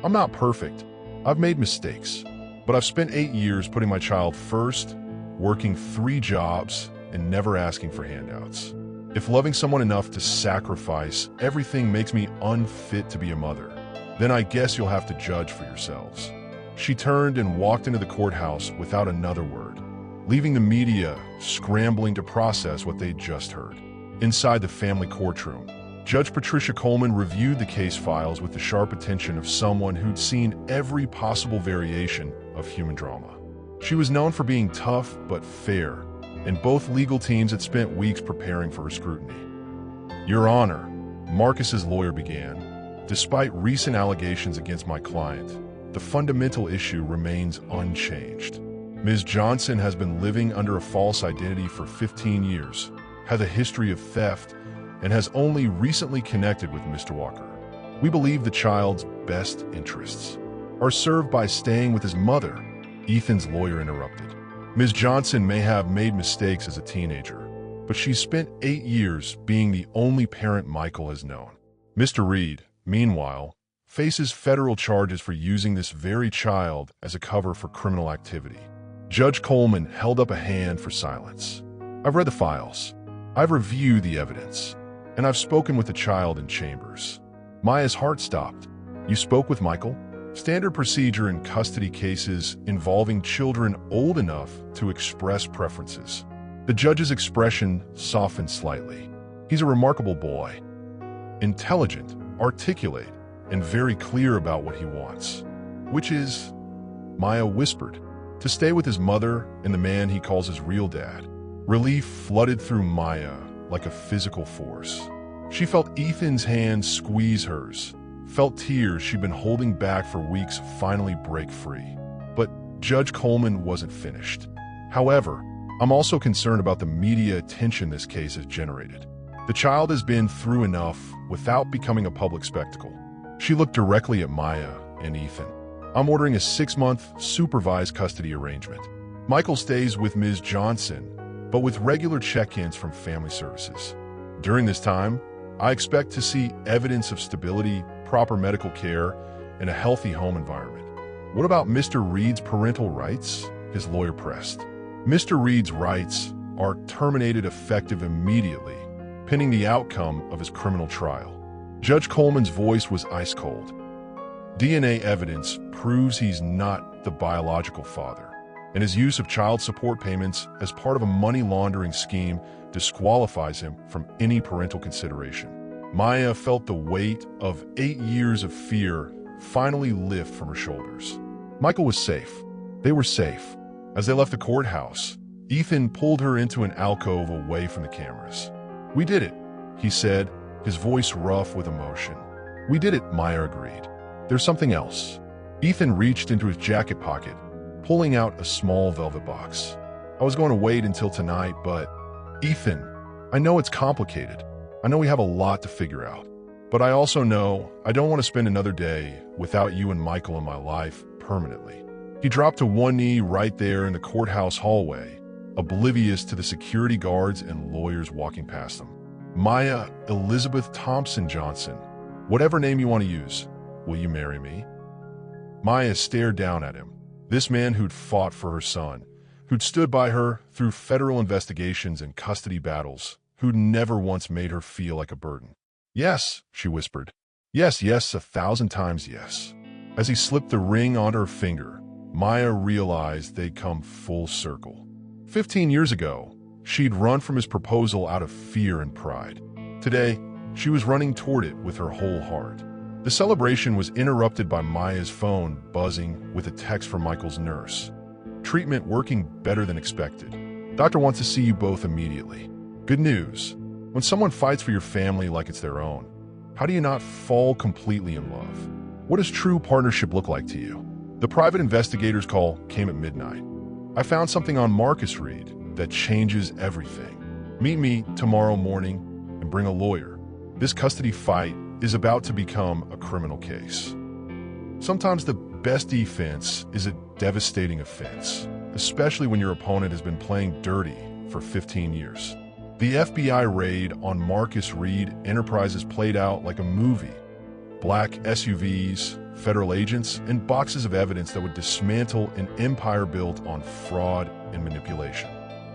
I'm not perfect. I've made mistakes, but I've spent 8 years putting my child first, working 3 jobs, and never asking for handouts. If loving someone enough to sacrifice everything makes me unfit to be a mother, then I guess you'll have to judge for yourselves. She turned and walked into the courthouse without another word, leaving the media scrambling to process what they'd just heard. Inside the family courtroom, Judge Patricia Coleman reviewed the case files with the sharp attention of someone who'd seen every possible variation of human drama. She was known for being tough but fair, and both legal teams had spent weeks preparing for her scrutiny. "Your Honor," Marcus's lawyer began, "despite recent allegations against my client, the fundamental issue remains unchanged. Ms. Johnson has been living under a false identity for 15 years, has a history of theft, and has only recently connected with Mr. Walker. We believe the child's best interests are served by staying with his mother," Ethan's lawyer interrupted. "Ms. Johnson may have made mistakes as a teenager, but she's spent 8 years being the only parent Michael has known. Mr. Reed, meanwhile, faces federal charges for using this very child as a cover for criminal activity." Judge Coleman held up a hand for silence. "I've read the files. I've reviewed the evidence. And I've spoken with the child in chambers." Maya's heart stopped. "You spoke with Michael?" Standard procedure in custody cases involving children old enough to express preferences. The judge's expression softened slightly. "He's a remarkable boy. Intelligent, articulate, and very clear about what he wants. Which is," Maya whispered, "to stay with his mother and the man he calls his real dad." Relief flooded through Maya like a physical force. She felt Ethan's hand squeeze hers, felt tears she'd been holding back for weeks finally break free. But Judge Coleman wasn't finished. "However, I'm also concerned about the media attention this case has generated. The child has been through enough without becoming a public spectacle." She looked directly at Maya and Ethan. "I'm ordering a 6-month supervised custody arrangement. Michael stays with Ms. Johnson, but with regular check-ins from family services. During this time, I expect to see evidence of stability, proper medical care, and a healthy home environment." "What about Mr. Reed's parental rights?" his lawyer pressed. "Mr. Reed's rights are terminated effective immediately, pinning the outcome of his criminal trial. Judge Coleman's voice was ice cold. DNA evidence proves he's not the biological father, and his use of child support payments as part of a money laundering scheme disqualifies him from any parental consideration. Maya felt the weight of 8 years of fear finally lift from her shoulders. Michael was safe. They were safe. As they left the courthouse, Ethan pulled her into an alcove away from the cameras. "We did it," he said, his voice rough with emotion. "We did it," Maya agreed. "There's something else." Ethan reached into his jacket pocket, pulling out a small velvet box. "I was going to wait until tonight, but..." "Ethan, I know it's complicated. I know we have a lot to figure out. But I also know I don't want to spend another day without you and Michael in my life permanently." He dropped to one knee right there in the courthouse hallway, oblivious to the security guards and lawyers walking past him. "Maya Elizabeth Thompson Johnson, whatever name you want to use, will you marry me?" Maya stared down at him. This man who'd fought for her son, who'd stood by her through federal investigations and custody battles, who'd never once made her feel like a burden. "Yes," she whispered. "Yes, yes, 1,000 times yes." As he slipped the ring onto her finger, Maya realized they'd come full circle. 15 years ago, she'd run from his proposal out of fear and pride. Today, she was running toward it with her whole heart. The celebration was interrupted by Maya's phone buzzing with a text from Michael's nurse. "Treatment working better than expected. Doctor wants to see you both immediately." Good news. When someone fights for your family like it's their own, how do you not fall completely in love? What does true partnership look like to you? The private investigator's call came at midnight. "I found something on Marcus Reed that changes everything. Meet me tomorrow morning and bring a lawyer. This custody fight is about to become a criminal case." Sometimes the best defense is a devastating offense, especially when your opponent has been playing dirty for 15 years. The FBI raid on Marcus Reed Enterprises played out like a movie. Black SUVs, federal agents, and boxes of evidence that would dismantle an empire built on fraud and manipulation.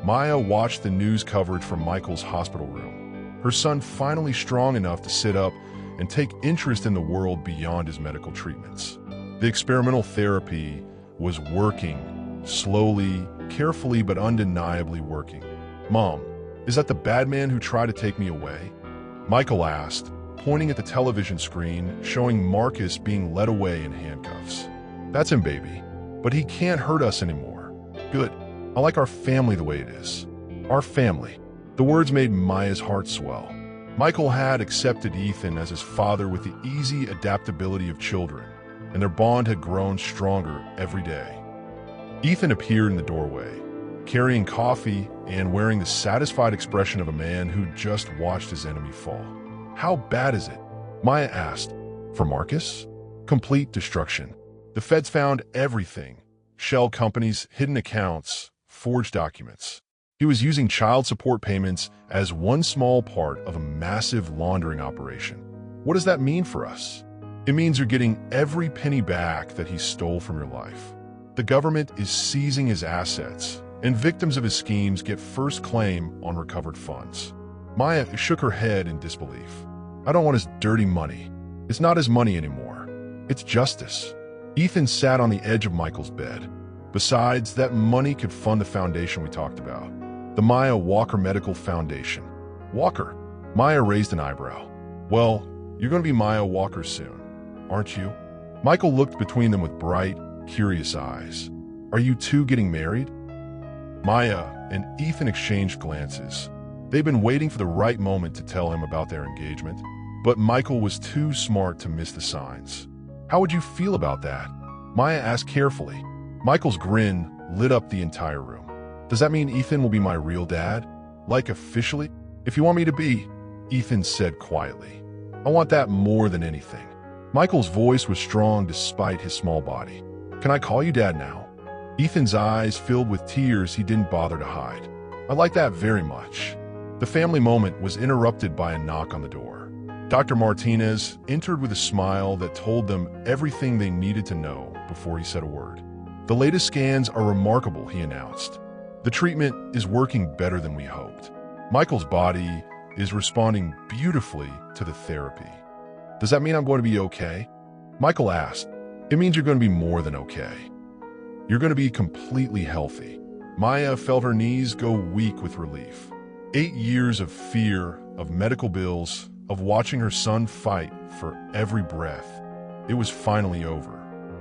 Maya watched the news coverage from Michael's hospital room. Her son finally strong enough to sit up and take interest in the world beyond his medical treatments. The experimental therapy was working, slowly, carefully, but undeniably working. "Mom, is that the bad man who tried to take me away?" Michael asked, pointing at the television screen showing Marcus being led away in handcuffs. "That's him, baby. But he can't hurt us anymore." "Good. I like our family the way it is. Our family." The words made Maya's heart swell. Michael had accepted Ethan as his father with the easy adaptability of children, and their bond had grown stronger every day. Ethan appeared in the doorway, carrying coffee and wearing the satisfied expression of a man who'd just watched his enemy fall. "How bad is it?" Maya asked. "For Marcus?" "Complete destruction. The feds found everything. Shell companies, hidden accounts, forged documents. He was using child support payments as one small part of a massive laundering operation. What does that mean for us? It means you're getting every penny back that he stole from your life. The government is seizing his assets, and victims of his schemes get first claim on recovered funds." Maya shook her head in disbelief. "I don't want his dirty money. It's not his money anymore. It's justice." Ethan sat on the edge of Michael's bed. "Besides, that money could fund the foundation we talked about. The Maya Walker Medical Foundation." "Walker?" Maya raised an eyebrow. "Well, you're going to be Maya Walker soon, aren't you?" Michael looked between them with bright, curious eyes. "Are you two getting married?" Maya and Ethan exchanged glances. They'd been waiting for the right moment to tell him about their engagement, but Michael was too smart to miss the signs. "How would you feel about that?" Maya asked carefully. Michael's grin lit up the entire room. "Does that mean Ethan will be my real dad? Like officially?" "If you want me to be," Ethan said quietly. "I want that more than anything." Michael's voice was strong despite his small body. "Can I call you Dad now?" Ethan's eyes filled with tears he didn't bother to hide. "I like that very much." The family moment was interrupted by a knock on the door. Dr. Martinez entered with a smile that told them everything they needed to know before he said a word. "The latest scans are remarkable," he announced. "The treatment is working better than we hoped." Michael's body is responding beautifully to the therapy. Does that mean I'm going to be okay? Michael asked. It means you're going to be more than okay. You're going to be completely healthy. Maya felt her knees go weak with relief. 8 years of fear, of medical bills, of watching her son fight for every breath. It was finally over.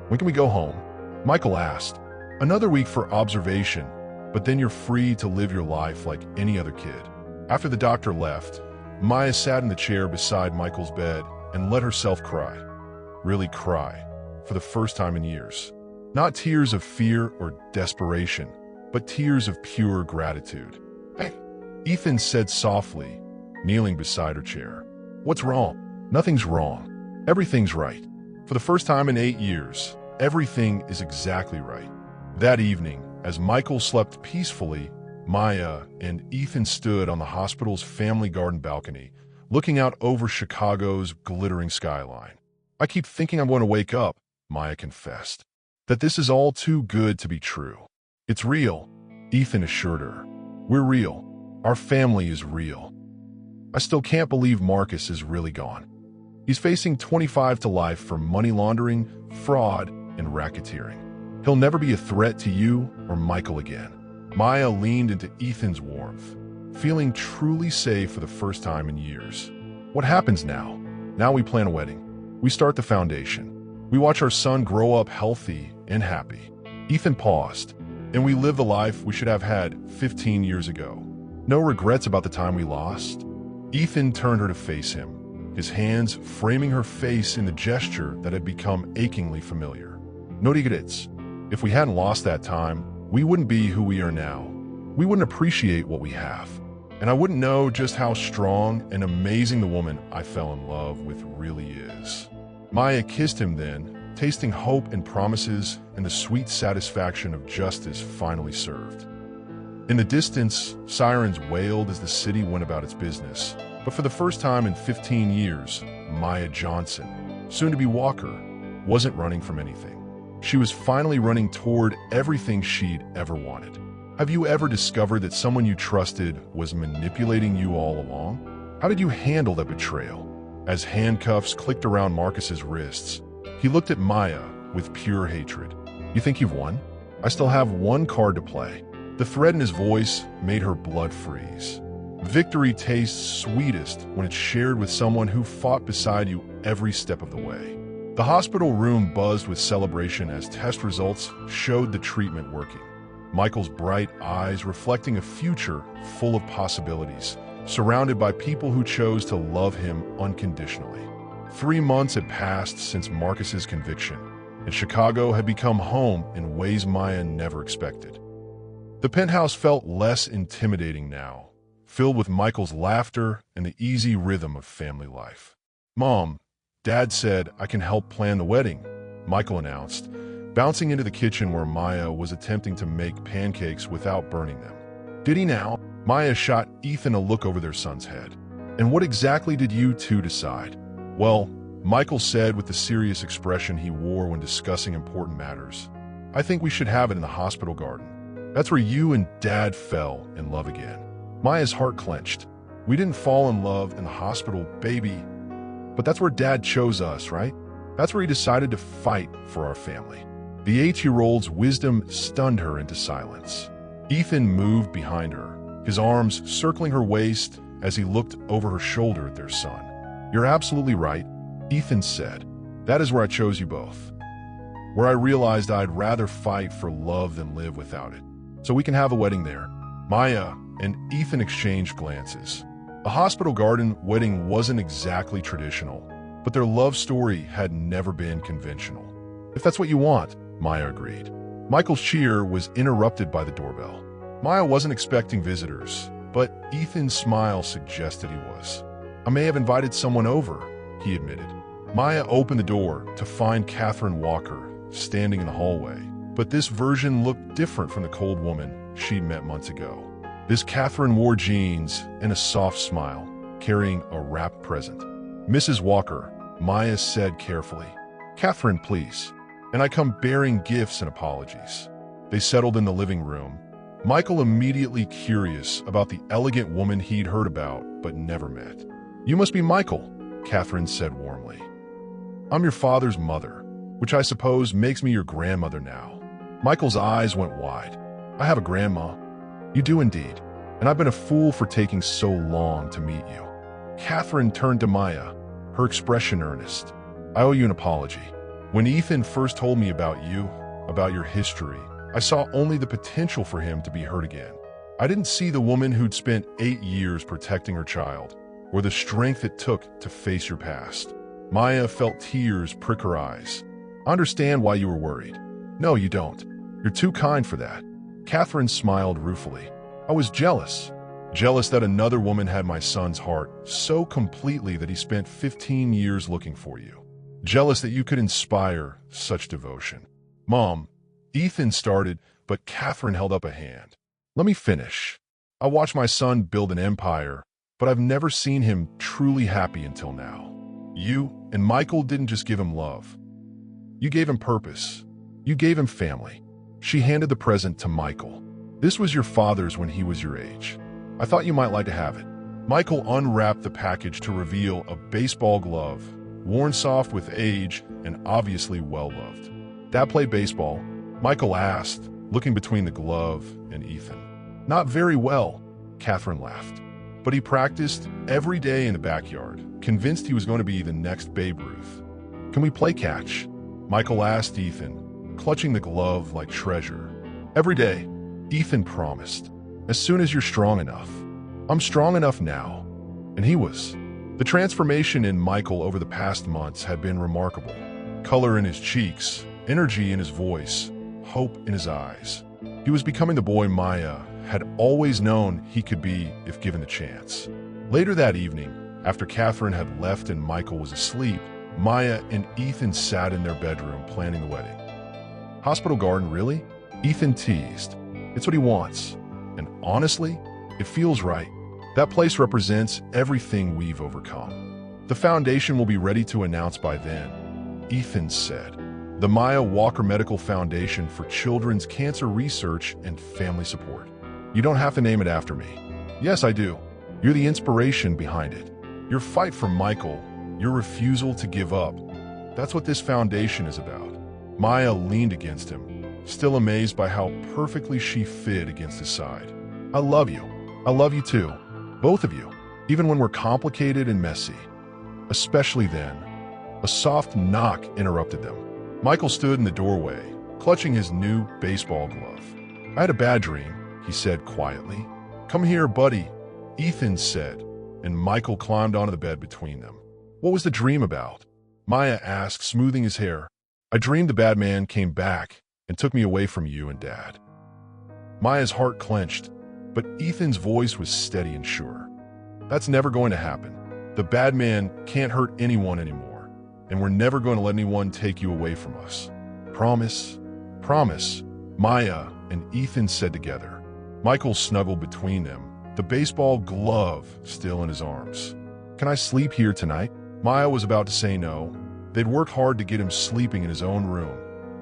When can we go home? Michael asked. Another week for observation, but then you're free to live your life like any other kid. After the doctor left, Maya sat in the chair beside Michael's bed and let herself cry. Really cry, for the first time in years. Not tears of fear or desperation, but tears of pure gratitude. Hey, Ethan said softly, kneeling beside her chair. What's wrong? Nothing's wrong. Everything's right. For the first time in 8 years, everything is exactly right. That evening, as Michael slept peacefully, Maya and Ethan stood on the hospital's family garden balcony, looking out over Chicago's glittering skyline. I keep thinking I'm going to wake up, Maya confessed. That this is all too good to be true. It's real, Ethan assured her. We're real. Our family is real. I still can't believe Marcus is really gone. He's facing 25 to life for money laundering, fraud, and racketeering. He'll never be a threat to you or Michael again. Maya leaned into Ethan's warmth, feeling truly safe for the first time in years. What happens now? Now we plan a wedding. We start the foundation. We watch our son grow up healthy and happy. Ethan paused, and we live the life we should have had 15 years ago. No regrets about the time we lost. Ethan turned her to face him, his hands framing her face in the gesture that had become achingly familiar. No regrets. If we hadn't lost that time, we wouldn't be who we are now. We wouldn't appreciate what we have. And I wouldn't know just how strong and amazing the woman I fell in love with really is. Maya kissed him then, tasting hope and promises and the sweet satisfaction of justice finally served. In the distance, sirens wailed as the city went about its business. But for the first time in 15 years, Maya Johnson, soon-to-be Walker, wasn't running from anything. She was finally running toward everything she'd ever wanted. Have you ever discovered that someone you trusted was manipulating you all along? How did you handle that betrayal? As handcuffs clicked around Marcus's wrists, he looked at Maya with pure hatred. You think you've won? I still have one card to play. The threat in his voice made her blood freeze. Victory tastes sweetest when it's shared with someone who fought beside you every step of the way. The hospital room buzzed with celebration as test results showed the treatment working. Michael's bright eyes reflecting a future full of possibilities, surrounded by people who chose to love him unconditionally. 3 months had passed since Marcus's conviction, and Chicago had become home in ways Maya never expected. The penthouse felt less intimidating now, filled with Michael's laughter and the easy rhythm of family life. Mom, Dad said I can help plan the wedding, Michael announced, bouncing into the kitchen where Maya was attempting to make pancakes without burning them. Did he now? Maya shot Ethan a look over their son's head. And what exactly did you two decide? Well, Michael said with the serious expression he wore when discussing important matters. I think we should have it in the hospital garden. That's where you and Dad fell in love again. Maya's heart clenched. We didn't fall in love in the hospital, baby. But that's where Dad chose us, right? That's where he decided to fight for our family. The 8-year-old's wisdom stunned her into silence. Ethan moved behind her, his arms circling her waist as he looked over her shoulder at their son. You're absolutely right, Ethan said. That is where I chose you both. Where I realized I'd rather fight for love than live without it. So we can have a wedding there. Maya and Ethan exchanged glances. A hospital garden wedding wasn't exactly traditional, but their love story had never been conventional. If that's what you want, Maya agreed. Michael's cheer was interrupted by the doorbell. Maya wasn't expecting visitors, but Ethan's smile suggested he was. I may have invited someone over, he admitted. Maya opened the door to find Catherine Walker standing in the hallway, but this version looked different from the cold woman she'd met months ago. This Catherine wore jeans and a soft smile, carrying a wrapped present. Mrs. Walker, Maya said carefully. Catherine, please. And I come bearing gifts and apologies. They settled in the living room, Michael immediately curious about the elegant woman he'd heard about but never met. "You must be Michael," Catherine said warmly. "I'm your father's mother, which I suppose makes me your grandmother now." Michael's eyes went wide. "I have a grandma." "You do indeed, and I've been a fool for taking so long to meet you." Catherine turned to Maya, her expression earnest. "I owe you an apology. When Ethan first told me about you, about your history, I saw only the potential for him to be hurt again. I didn't see the woman who'd spent 8 years protecting her child, or the strength it took to face your past." Maya felt tears prick her eyes. "I understand why you were worried." "No, you don't. You're too kind for that." Catherine smiled ruefully. "I was jealous. Jealous that another woman had my son's heart so completely that he spent 15 years looking for you. Jealous that you could inspire such devotion." "Mom," Ethan started, but Catherine held up a hand. "Let me finish. I watched my son build an empire, but I've never seen him truly happy until now. You and Michael didn't just give him love. You gave him purpose. You gave him family." She handed the present to Michael. "This was your father's when he was your age. I thought you might like to have it." Michael unwrapped the package to reveal a baseball glove, worn soft with age and obviously well-loved. "Dad played baseball?" Michael asked, looking between the glove and Ethan. "Not very well," Catherine laughed. "But he practiced every day in the backyard, convinced he was going to be the next Babe Ruth." "Can we play catch?" Michael asked Ethan, clutching the glove like treasure. "Every day," Ethan promised. "As soon as you're strong enough." "I'm strong enough now." And he was. The transformation in Michael over the past months had been remarkable. Color in his cheeks, energy in his voice, hope in his eyes. He was becoming the boy Maya had always known he could be if given the chance. Later that evening, after Catherine had left and Michael was asleep, Maya and Ethan sat in their bedroom planning the wedding. "Hospital garden, really?" Ethan teased. "It's what he wants. And honestly, it feels right. That place represents everything we've overcome. The foundation will be ready to announce by then," Ethan said. "The Maya Walker Medical Foundation for Children's Cancer Research and Family Support. You don't have to name it after me." "Yes, I do. You're the inspiration behind it. Your fight for Michael, your refusal to give up. That's what this foundation is about." Maya leaned against him, still amazed by how perfectly she fit against his side. "I love you. I love you too. Both of you. Even when we're complicated and messy. Especially then." A soft knock interrupted them. Michael stood in the doorway, clutching his new baseball glove. "I had a bad dream," he said quietly. "Come here, buddy," Ethan said, and Michael climbed onto the bed between them. "What was the dream about?" Maya asked, smoothing his hair. "I dreamed the bad man came back and took me away from you and Dad." Maya's heart clenched, but Ethan's voice was steady and sure. "That's never going to happen. The bad man can't hurt anyone anymore, and we're never going to let anyone take you away from us. Promise?" "Promise," Maya and Ethan said together. Michael snuggled between them, the baseball glove still in his arms. "Can I sleep here tonight?" Maya was about to say no. They'd worked hard to get him sleeping in his own room,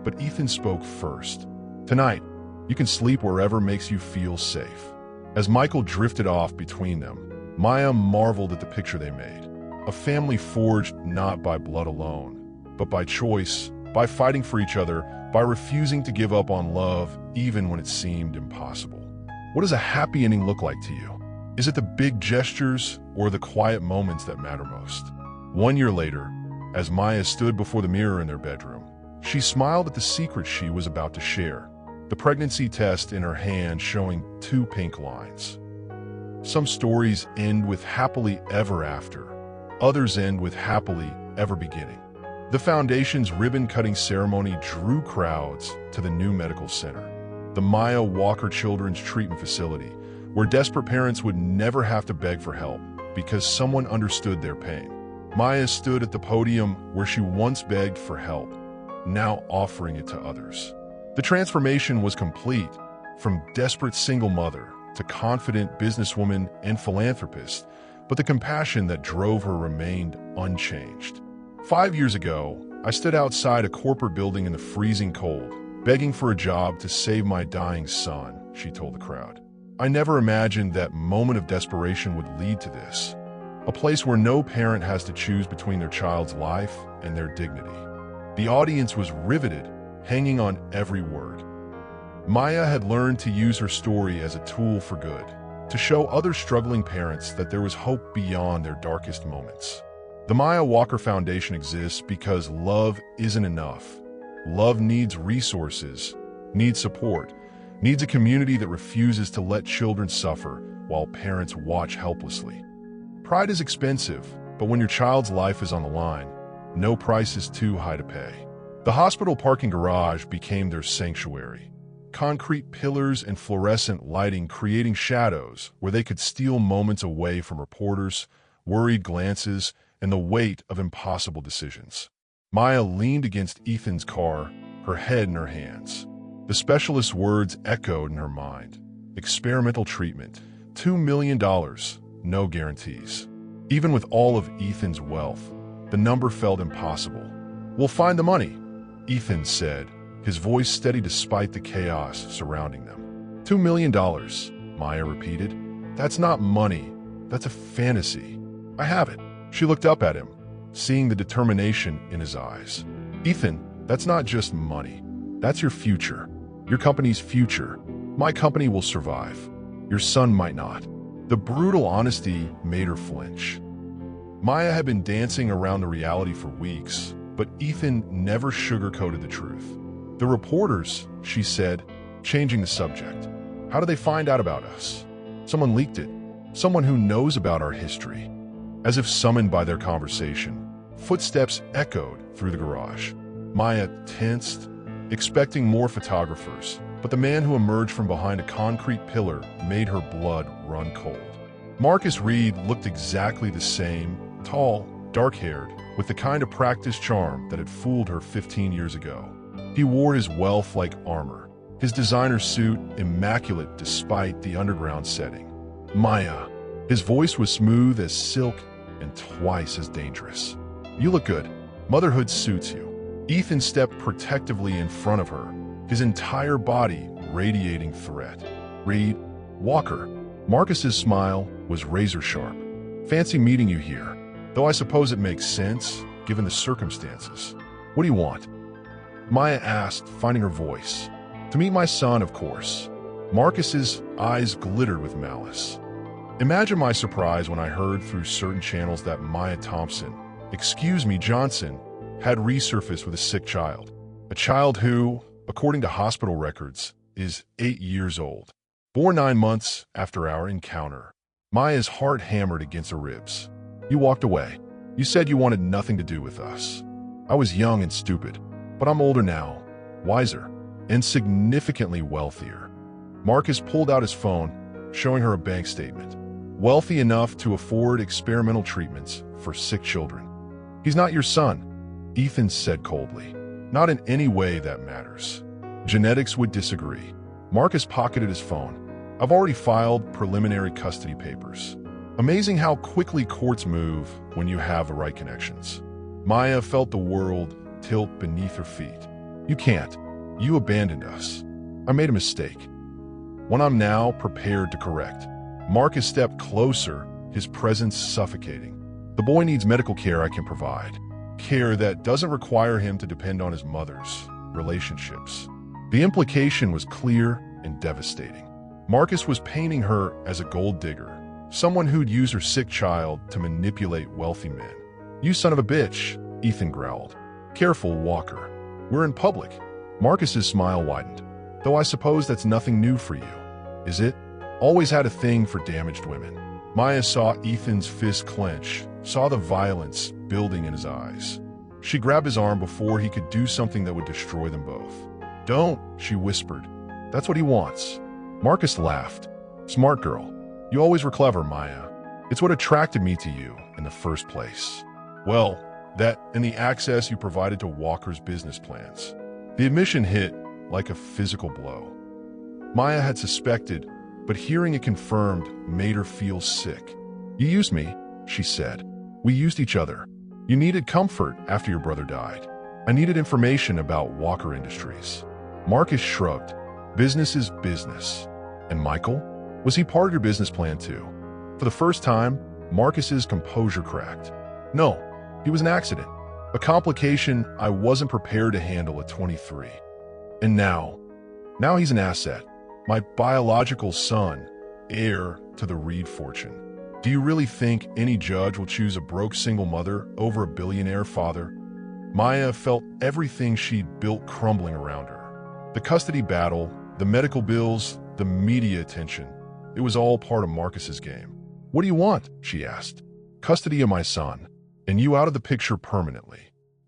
but Ethan spoke first. "Tonight, you can sleep wherever makes you feel safe." As Michael drifted off between them, Maya marveled at the picture they made. A family forged not by blood alone, but by choice, by fighting for each other, by refusing to give up on love even when it seemed impossible. What does a happy ending look like to you? Is it the big gestures or the quiet moments that matter most? 1 year later, as Maya stood before the mirror in their bedroom, she smiled at the secret she was about to share, the pregnancy test in her hand showing 2 pink lines. Some stories end with happily ever after. Others end with happily ever beginning. The foundation's ribbon-cutting ceremony drew crowds to the new medical center, the Maya Walker Children's Treatment Facility, where desperate parents would never have to beg for help because someone understood their pain. Maya stood at the podium where she once begged for help, now offering it to others. The transformation was complete, from desperate single mother to confident businesswoman and philanthropist, but the compassion that drove her remained unchanged. 5 years ago, I stood outside a corporate building in the freezing cold, begging for a job to save my dying son, she told the crowd. I never imagined that moment of desperation would lead to this. A place where no parent has to choose between their child's life and their dignity. The audience was riveted, hanging on every word. Maya had learned to use her story as a tool for good, to show other struggling parents that there was hope beyond their darkest moments. The Maya Walker Foundation exists because love isn't enough. Love needs resources, needs support, needs a community that refuses to let children suffer while parents watch helplessly. Pride is expensive, but when your child's life is on the line, no price is too high to pay. The hospital parking garage became their sanctuary. Concrete pillars and fluorescent lighting creating shadows where they could steal moments away from reporters, worried glances, and the weight of impossible decisions. Maya leaned against Ethan's car, her head in her hands. The specialist's words echoed in her mind. Experimental treatment, $2 million, no guarantees. Even with all of Ethan's wealth, the number felt impossible. We'll find the money, Ethan said, his voice steady despite the chaos surrounding them. $2 million, Maya repeated. That's not money, that's a fantasy. I have it. She looked up at him, seeing the determination in his eyes. Ethan, that's not just money. That's your future. Your company's future. My company will survive. Your son might not. The brutal honesty made her flinch. Maya had been dancing around the reality for weeks, but Ethan never sugarcoated the truth. The reporters, she said, changing the subject. How do they find out about us? Someone leaked it. Someone who knows about our history. As if summoned by their conversation, footsteps echoed through the garage. Maya tensed, expecting more photographers, but the man who emerged from behind a concrete pillar made her blood run cold. Marcus Reed looked exactly the same, tall, dark-haired, with the kind of practiced charm that had fooled her 15 years ago. He wore his wealth like armor, his designer suit immaculate despite the underground setting. Maya. His voice was smooth as silk and twice as dangerous. You look good. Motherhood suits you. Ethan stepped protectively in front of her, his entire body radiating threat. Reed, Walker. Marcus's smile was razor-sharp. Fancy meeting you here, though I suppose it makes sense, given the circumstances. What do you want? Maya asked, finding her voice. To meet my son, of course. Marcus's eyes glittered with malice. Imagine my surprise when I heard through certain channels that Maya Thompson, Johnson, had resurfaced with a sick child. A child who, according to hospital records, is 8 years old. Born 9 months after our encounter. Maya's heart hammered against her ribs. You walked away. You said you wanted nothing to do with us. I was young and stupid, but I'm older now, wiser, and significantly wealthier. Marcus pulled out his phone, showing her a bank statement. Wealthy enough to afford experimental treatments for sick children. He's not your son, Ethan said coldly. Not in any way that matters. Genetics would disagree. Marcus pocketed his phone. I've already filed preliminary custody papers. Amazing how quickly courts move when you have the right connections. Maya felt the world tilt beneath her feet. You can't. You abandoned us. I made a mistake. One I'm now prepared to correct. Marcus stepped closer, his presence suffocating. The boy needs medical care I can provide. Care that doesn't require him to depend on his mother's relationships. The implication was clear and devastating. Marcus was painting her as a gold digger, someone who'd use her sick child to manipulate wealthy men. You son of a bitch, Ethan growled. Careful, Walker. We're in public. Marcus's smile widened. Though I suppose that's nothing new for you. Is it? Always had a thing for damaged women. Maya saw Ethan's fist clench, saw the violence building in his eyes. She grabbed his arm before he could do something that would destroy them both. Don't, she whispered. That's what he wants. Marcus laughed. Smart girl. You always were clever, Maya. It's what attracted me to you in the first place. Well, that and the access you provided to Walker's business plans. The admission hit like a physical blow. Maya had suspected, but hearing it confirmed made her feel sick. You used me, she said. We used each other. You needed comfort after your brother died. I needed information about Walker Industries. Marcus shrugged. Business is business. And Michael? Was he part of your business plan too? For the first time, Marcus's composure cracked. No, he was an accident. A complication I wasn't prepared to handle at 23. And now he's an asset. My biological son, heir to the Reed fortune. Do you really think any judge will choose a broke single mother over a billionaire father? Maya felt everything she'd built crumbling around her. The custody battle, the medical bills, the media attention. It was all part of Marcus's game. What do you want? She asked. Custody of my son, and you out of the picture permanently.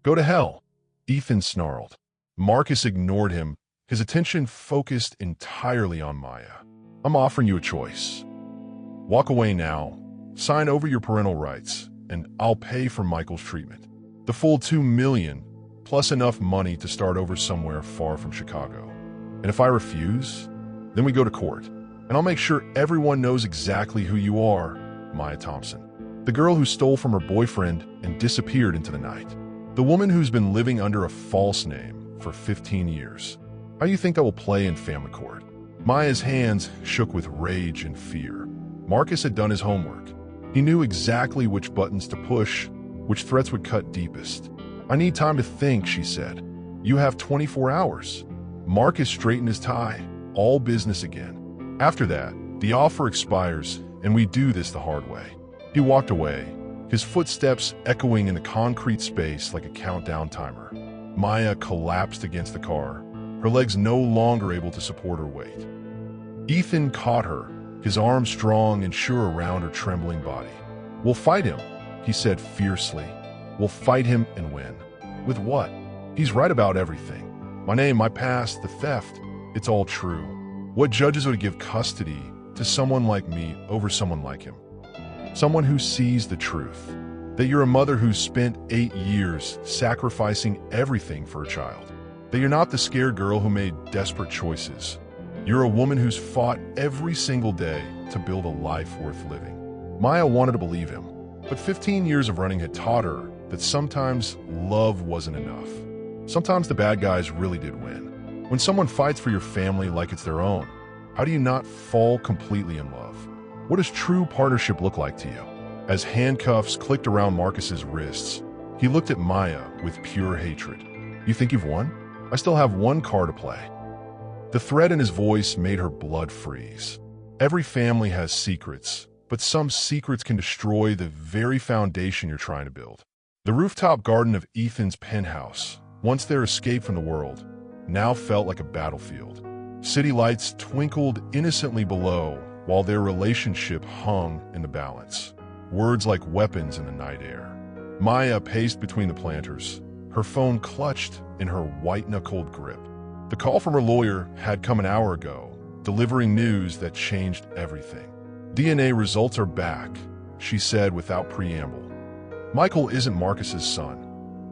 Go to hell, Ethan snarled. Marcus ignored him, his attention focused entirely on Maya. I'm offering you a choice. Walk away now, sign over your parental rights, and I'll pay for Michael's treatment. The full $2 million, plus enough money to start over somewhere far from Chicago. And if I refuse, then we go to court. And I'll make sure everyone knows exactly who you are, Maya Thompson. The girl who stole from her boyfriend and disappeared into the night. The woman who's been living under a false name for 15 years. How do you think that will play in family court? Maya's hands shook with rage and fear. Marcus had done his homework. He knew exactly which buttons to push, which threats would cut deepest. I need time to think, she said. You have 24 hours. Marcus straightened his tie. All business again. After that, the offer expires, and we do this the hard way. He walked away, his footsteps echoing in the concrete space like a countdown timer. Maya collapsed against the car, her legs no longer able to support her weight. Ethan caught her, his arms strong and sure around her trembling body. We'll fight him, he said fiercely. We'll fight him and win. With what? He's right about everything. My name, my past, the theft, it's all true. What judges would give custody to someone like me over someone like him? Someone who sees the truth. That you're a mother who's spent 8 years sacrificing everything for a child. That you're not the scared girl who made desperate choices. You're a woman who's fought every single day to build a life worth living. Maya wanted to believe him, but 15 years of running had taught her that sometimes love wasn't enough. Sometimes the bad guys really did win. When someone fights for your family like it's their own, how do you not fall completely in love? What does true partnership look like to you? As handcuffs clicked around Marcus's wrists, he looked at Maya with pure hatred. You think you've won? I still have one card to play. The threat in his voice made her blood freeze. Every family has secrets, but some secrets can destroy the very foundation you're trying to build. The rooftop garden of Ethan's penthouse, once their escape from the world, now felt like a battlefield. City lights twinkled innocently below while their relationship hung in the balance. Words like weapons in the night air. Maya paced between the planters, her phone clutched in her white-knuckled grip. The call from her lawyer had come an hour ago, delivering news that changed everything. DNA results are back, she said without preamble. Michael isn't Marcus's son.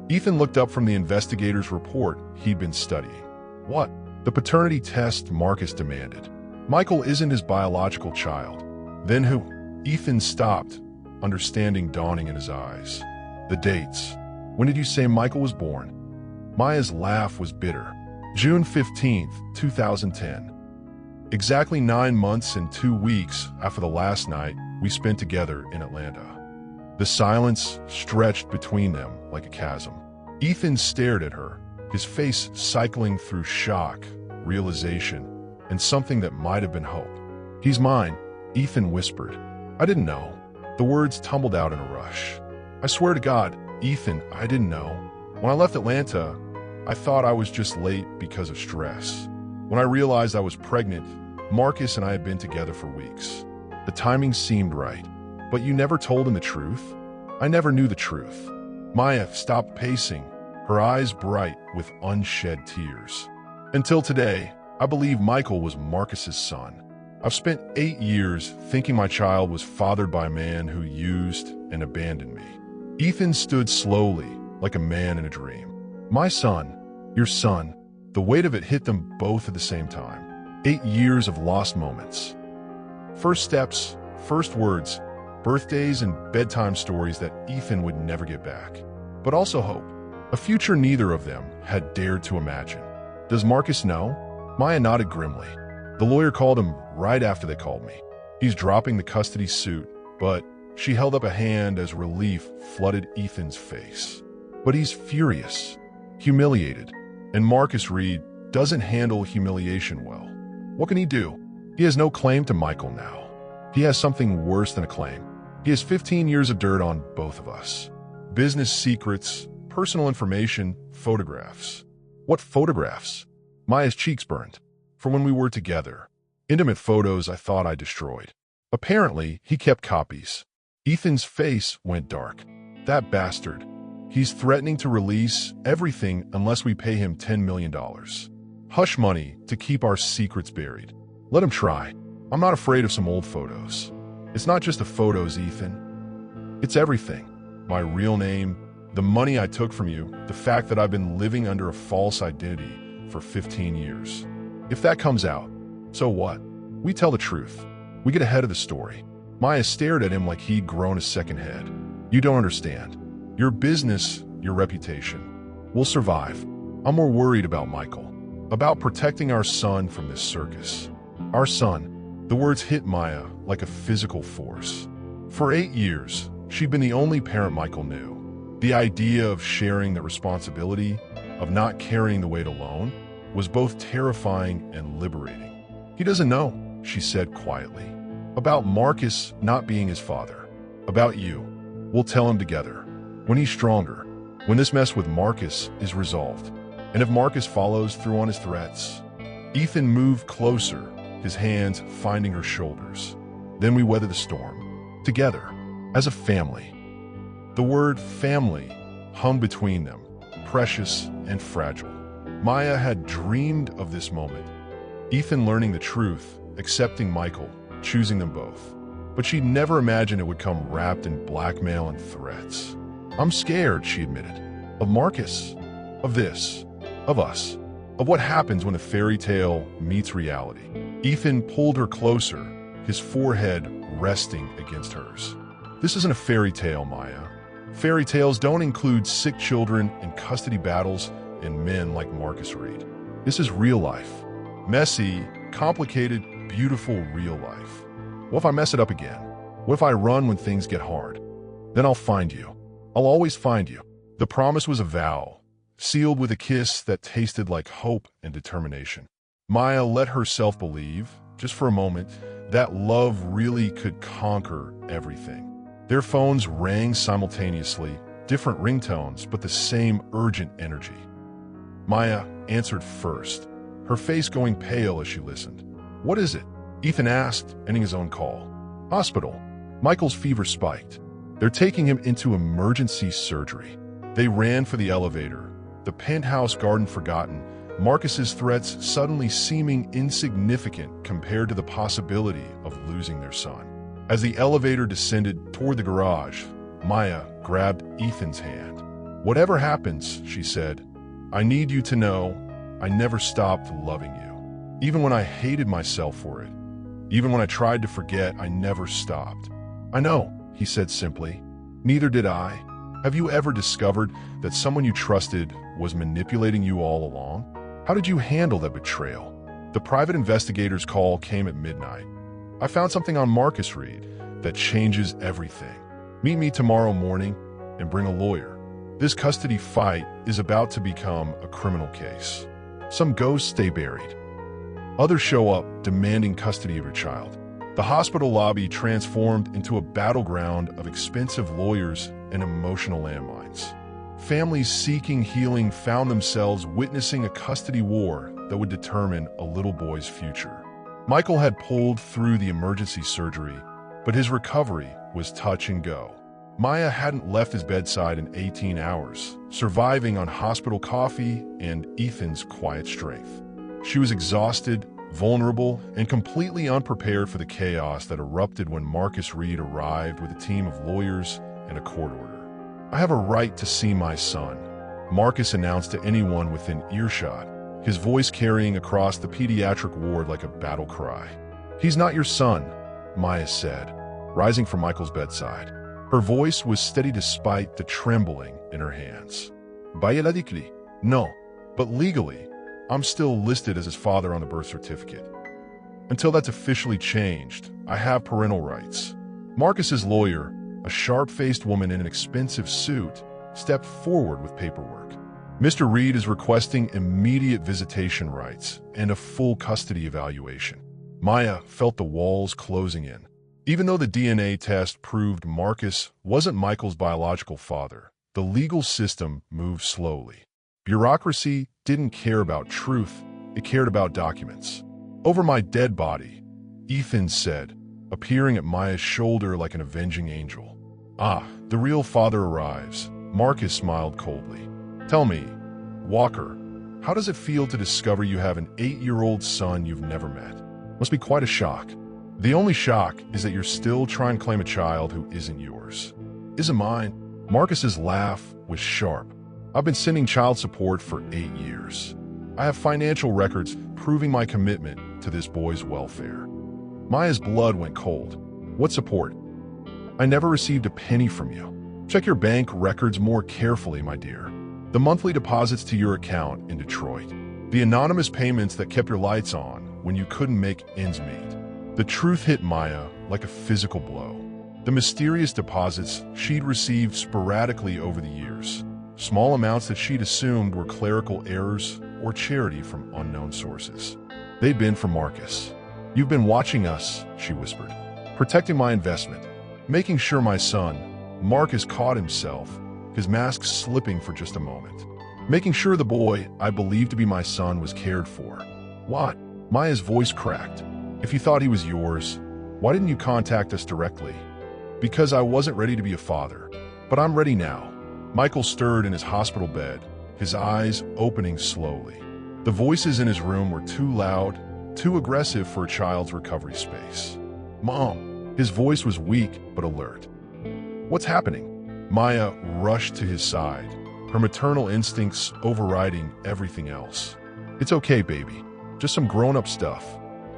Ethan looked up from the investigator's report he'd been studying. What? The paternity test Marcus demanded. Michael isn't his biological child. Then who? Ethan stopped, understanding dawning in his eyes. The dates. When did you say Michael was born? Maya's laugh was bitter. June 15th, 2010. Exactly 9 months and 2 weeks after the last night we spent together in Atlanta. The silence stretched between them like a chasm. Ethan stared at her, his face cycling through shock, realization, and something that might have been hope. He's mine, Ethan whispered. I didn't know. The words tumbled out in a rush. I swear to God, Ethan, I didn't know. When I left Atlanta, I thought I was just late because of stress. When I realized I was pregnant, Marcus and I had been together for weeks. The timing seemed right. But you never told him the truth? I never knew the truth. Maya stopped pacing, her eyes bright with unshed tears. Until today, I believe Michael was Marcus's son. I've spent 8 years thinking my child was fathered by a man who used and abandoned me. Ethan stood slowly, like a man in a dream. My son, your son, the weight of it hit them both at the same time. 8 years of lost moments. First steps, first words, birthdays and bedtime stories that Ethan would never get back. But also hope, a future neither of them had dared to imagine. Does Marcus know? Maya nodded grimly. The lawyer called him right after they called me. He's dropping the custody suit, but she held up a hand as relief flooded Ethan's face. But he's furious, humiliated, and Marcus Reed doesn't handle humiliation well. What can he do? He has no claim to Michael now. He has something worse than a claim. He has 15 years of dirt on both of us. Business secrets, personal information, photographs. What photographs? Maya's cheeks burned. For when we were together. Intimate photos I thought I destroyed. Apparently, he kept copies. Ethan's face went dark. That bastard. He's threatening to release everything unless we pay him $10 million. Hush money to keep our secrets buried. Let him try. I'm not afraid of some old photos. It's not just the photos, Ethan. It's everything. My real name, the money I took from you, the fact that I've been living under a false identity for 15 years. If that comes out, so what? We tell the truth. We get ahead of the story. Maya stared at him like he'd grown a second head. You don't understand. Your business, your reputation, will survive. I'm more worried about Michael, about protecting our son from this circus. Our son. The words hit Maya like a physical force. For 8 years, she'd been the only parent Michael knew. The idea of sharing the responsibility, of not carrying the weight alone, was both terrifying and liberating. He doesn't know, she said quietly. About Marcus not being his father. About you. We'll tell him together. When he's stronger. When this mess with Marcus is resolved. And if Marcus follows through on his threats. Ethan moved closer, his hands finding her shoulders. Then we weather the storm. Together. As a family. The word family hung between them, precious and fragile. Maya had dreamed of this moment. Ethan learning the truth, accepting Michael, choosing them both. But she'd never imagined it would come wrapped in blackmail and threats. I'm scared, she admitted. Of Marcus. Of this. Of us. Of what happens when a fairy tale meets reality. Ethan pulled her closer, his forehead resting against hers. This isn't a fairy tale, Maya. Fairy tales don't include sick children and custody battles and men like Marcus Reed. This is real life. Messy, complicated, beautiful real life. What if I mess it up again? What if I run when things get hard? Then I'll find you. I'll always find you. The promise was a vow, sealed with a kiss that tasted like hope and determination. Maya let herself believe, just for a moment, that love really could conquer everything. Their phones rang simultaneously, different ringtones, but the same urgent energy. Maya answered first, her face going pale as she listened. What is it? Ethan asked, ending his own call. Hospital. Michael's fever spiked. They're taking him into emergency surgery. They ran for the elevator, the penthouse garden forgotten, Marcus's threats suddenly seeming insignificant compared to the possibility of losing their son. As the elevator descended toward the garage, Maya grabbed Ethan's hand. Whatever happens, she said, I need you to know I never stopped loving you. Even when I hated myself for it. Even when I tried to forget, I never stopped. I know, he said simply. Neither did I. Have you ever discovered that someone you trusted was manipulating you all along? How did you handle that betrayal? The private investigator's call came at midnight. I found something on Marcus Reed that changes everything. Meet me tomorrow morning and bring a lawyer. This custody fight is about to become a criminal case. Some ghosts stay buried. Others show up demanding custody of your child. The hospital lobby transformed into a battleground of expensive lawyers and emotional landmines. Families seeking healing found themselves witnessing a custody war that would determine a little boy's future. Michael had pulled through the emergency surgery, but his recovery was touch and go. Maya hadn't left his bedside in 18 hours, surviving on hospital coffee and Ethan's quiet strength. She was exhausted, vulnerable, and completely unprepared for the chaos that erupted when Marcus Reed arrived with a team of lawyers and a court order. I have a right to see my son, Marcus announced to anyone within earshot, his voice carrying across the pediatric ward like a battle cry. He's not your son, Maya said, rising from Michael's bedside. Her voice was steady despite the trembling in her hands. Biologically, no, but legally, I'm still listed as his father on the birth certificate. Until that's officially changed, I have parental rights. Marcus's lawyer, a sharp-faced woman in an expensive suit, stepped forward with paperwork. Mr. Reed is requesting immediate visitation rights and a full custody evaluation. Maya felt the walls closing in. Even though the DNA test proved Marcus wasn't Michael's biological father, the legal system moved slowly. Bureaucracy didn't care about truth, it cared about documents. "Over my dead body," Ethan said, appearing at Maya's shoulder like an avenging angel. "Ah, the real father arrives," Marcus smiled coldly. "Tell me, Walker, how does it feel to discover you have an 8-year-old son you've never met? Must be quite a shock." "The only shock is that you're still trying to claim a child who isn't yours." "Isn't mine?" Marcus's laugh was sharp. "I've been sending child support for 8 years. I have financial records proving my commitment to this boy's welfare." Maya's blood went cold. "What support?" "I never received a penny from you. Check your bank records more carefully, my dear. The monthly deposits to your account in Detroit. The anonymous payments that kept your lights on when you couldn't make ends meet." The truth hit Maya like a physical blow. The mysterious deposits she'd received sporadically over the years. Small amounts that she'd assumed were clerical errors or charity from unknown sources. They'd been from Marcus. "You've been watching us," she whispered. "Protecting my investment. Making sure my son." Marcus caught himself, his mask slipping for just a moment. "Making sure the boy I believed to be my son was cared for." "What?" Maya's voice cracked. "If you thought he was yours, why didn't you contact us directly?" "Because I wasn't ready to be a father. But I'm ready now." Michael stirred in his hospital bed, his eyes opening slowly. The voices in his room were too loud, too aggressive for a child's recovery space. "Mom!" His voice was weak but alert. "What's happening?" Maya rushed to his side, her maternal instincts overriding everything else. "It's okay, baby. Just some grown-up stuff."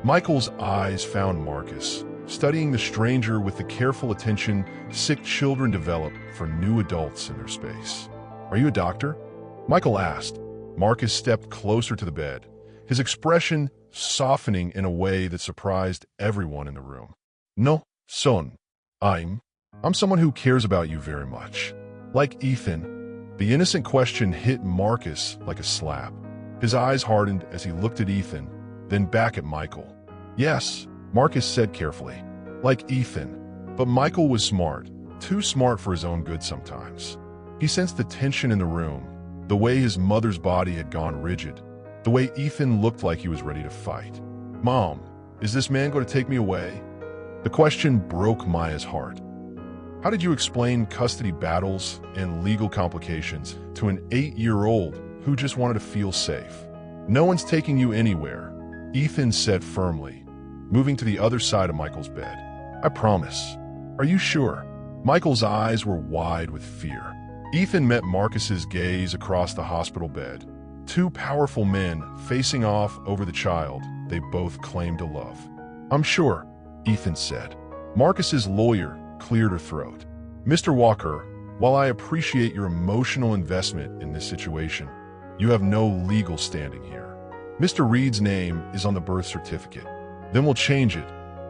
Michael's eyes found Marcus, studying the stranger with the careful attention sick children develop for new adults in their space. "Are you a doctor?" Michael asked. Marcus stepped closer to the bed, his expression softening in a way that surprised everyone in the room. "No, son. I'm someone who cares about you very much. Like Ethan." The innocent question hit Marcus like a slap. His eyes hardened as he looked at Ethan, then back at Michael. "Yes," Marcus said carefully. "Like Ethan." But Michael was smart, too smart for his own good sometimes. He sensed the tension in the room, the way his mother's body had gone rigid, the way Ethan looked like he was ready to fight. "Mom, is this man going to take me away?" The question broke Maya's heart. How did you explain custody battles and legal complications to an 8-year-old who just wanted to feel safe? "No one's taking you anywhere," Ethan said firmly, moving to the other side of Michael's bed. "I promise." "Are you sure?" Michael's eyes were wide with fear. Ethan met Marcus's gaze across the hospital bed. Two powerful men facing off over the child they both claimed to love. "I'm sure," Ethan said. Marcus's lawyer cleared her throat. "Mr. Walker, while I appreciate your emotional investment in this situation, you have no legal standing here. Mr. Reed's name is on the birth certificate. Then we'll change it."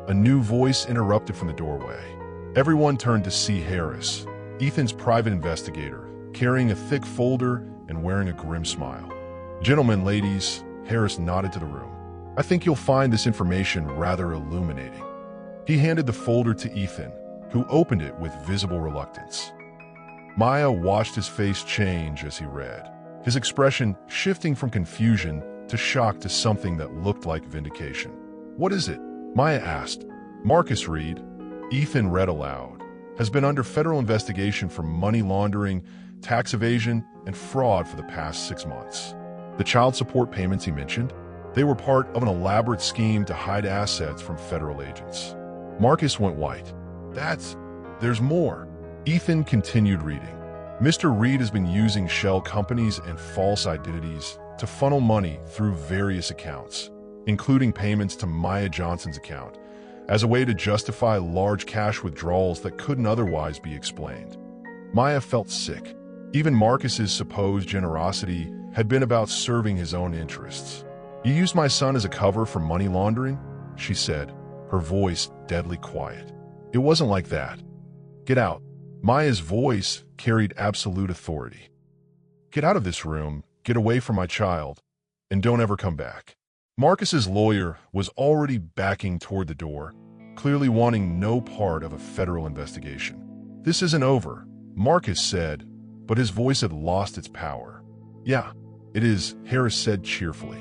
A new voice interrupted from the doorway. Everyone turned to see Harris, Ethan's private investigator, carrying a thick folder and wearing a grim smile. "Gentlemen, ladies," Harris nodded to the room. "I think you'll find this information rather illuminating." He handed the folder to Ethan, who opened it with visible reluctance. Maya watched his face change as he read, his expression shifting from confusion to shock to something that looked like vindication. "What is it?" Maya asked. "Marcus Reed," Ethan read aloud, "has been under federal investigation for money laundering, tax evasion, and fraud for the past 6 months. The child support payments he mentioned, they were part of an elaborate scheme to hide assets from federal agents." Marcus went white. There's more." Ethan continued reading. "Mr. Reed has been using shell companies and false identities to funnel money through various accounts, including payments to Maya Johnson's account, as a way to justify large cash withdrawals that couldn't otherwise be explained." Maya felt sick. Even Marcus's supposed generosity had been about serving his own interests. "You used my son as a cover for money laundering?" she said, her voice deadly quiet. "It wasn't like that. Get out." Maya's voice carried absolute authority. "Get out of this room, get away from my child, and don't ever come back." Marcus's lawyer was already backing toward the door, clearly wanting no part of a federal investigation. "This isn't over," Marcus said, but his voice had lost its power. "Yeah, it is," Harris said cheerfully.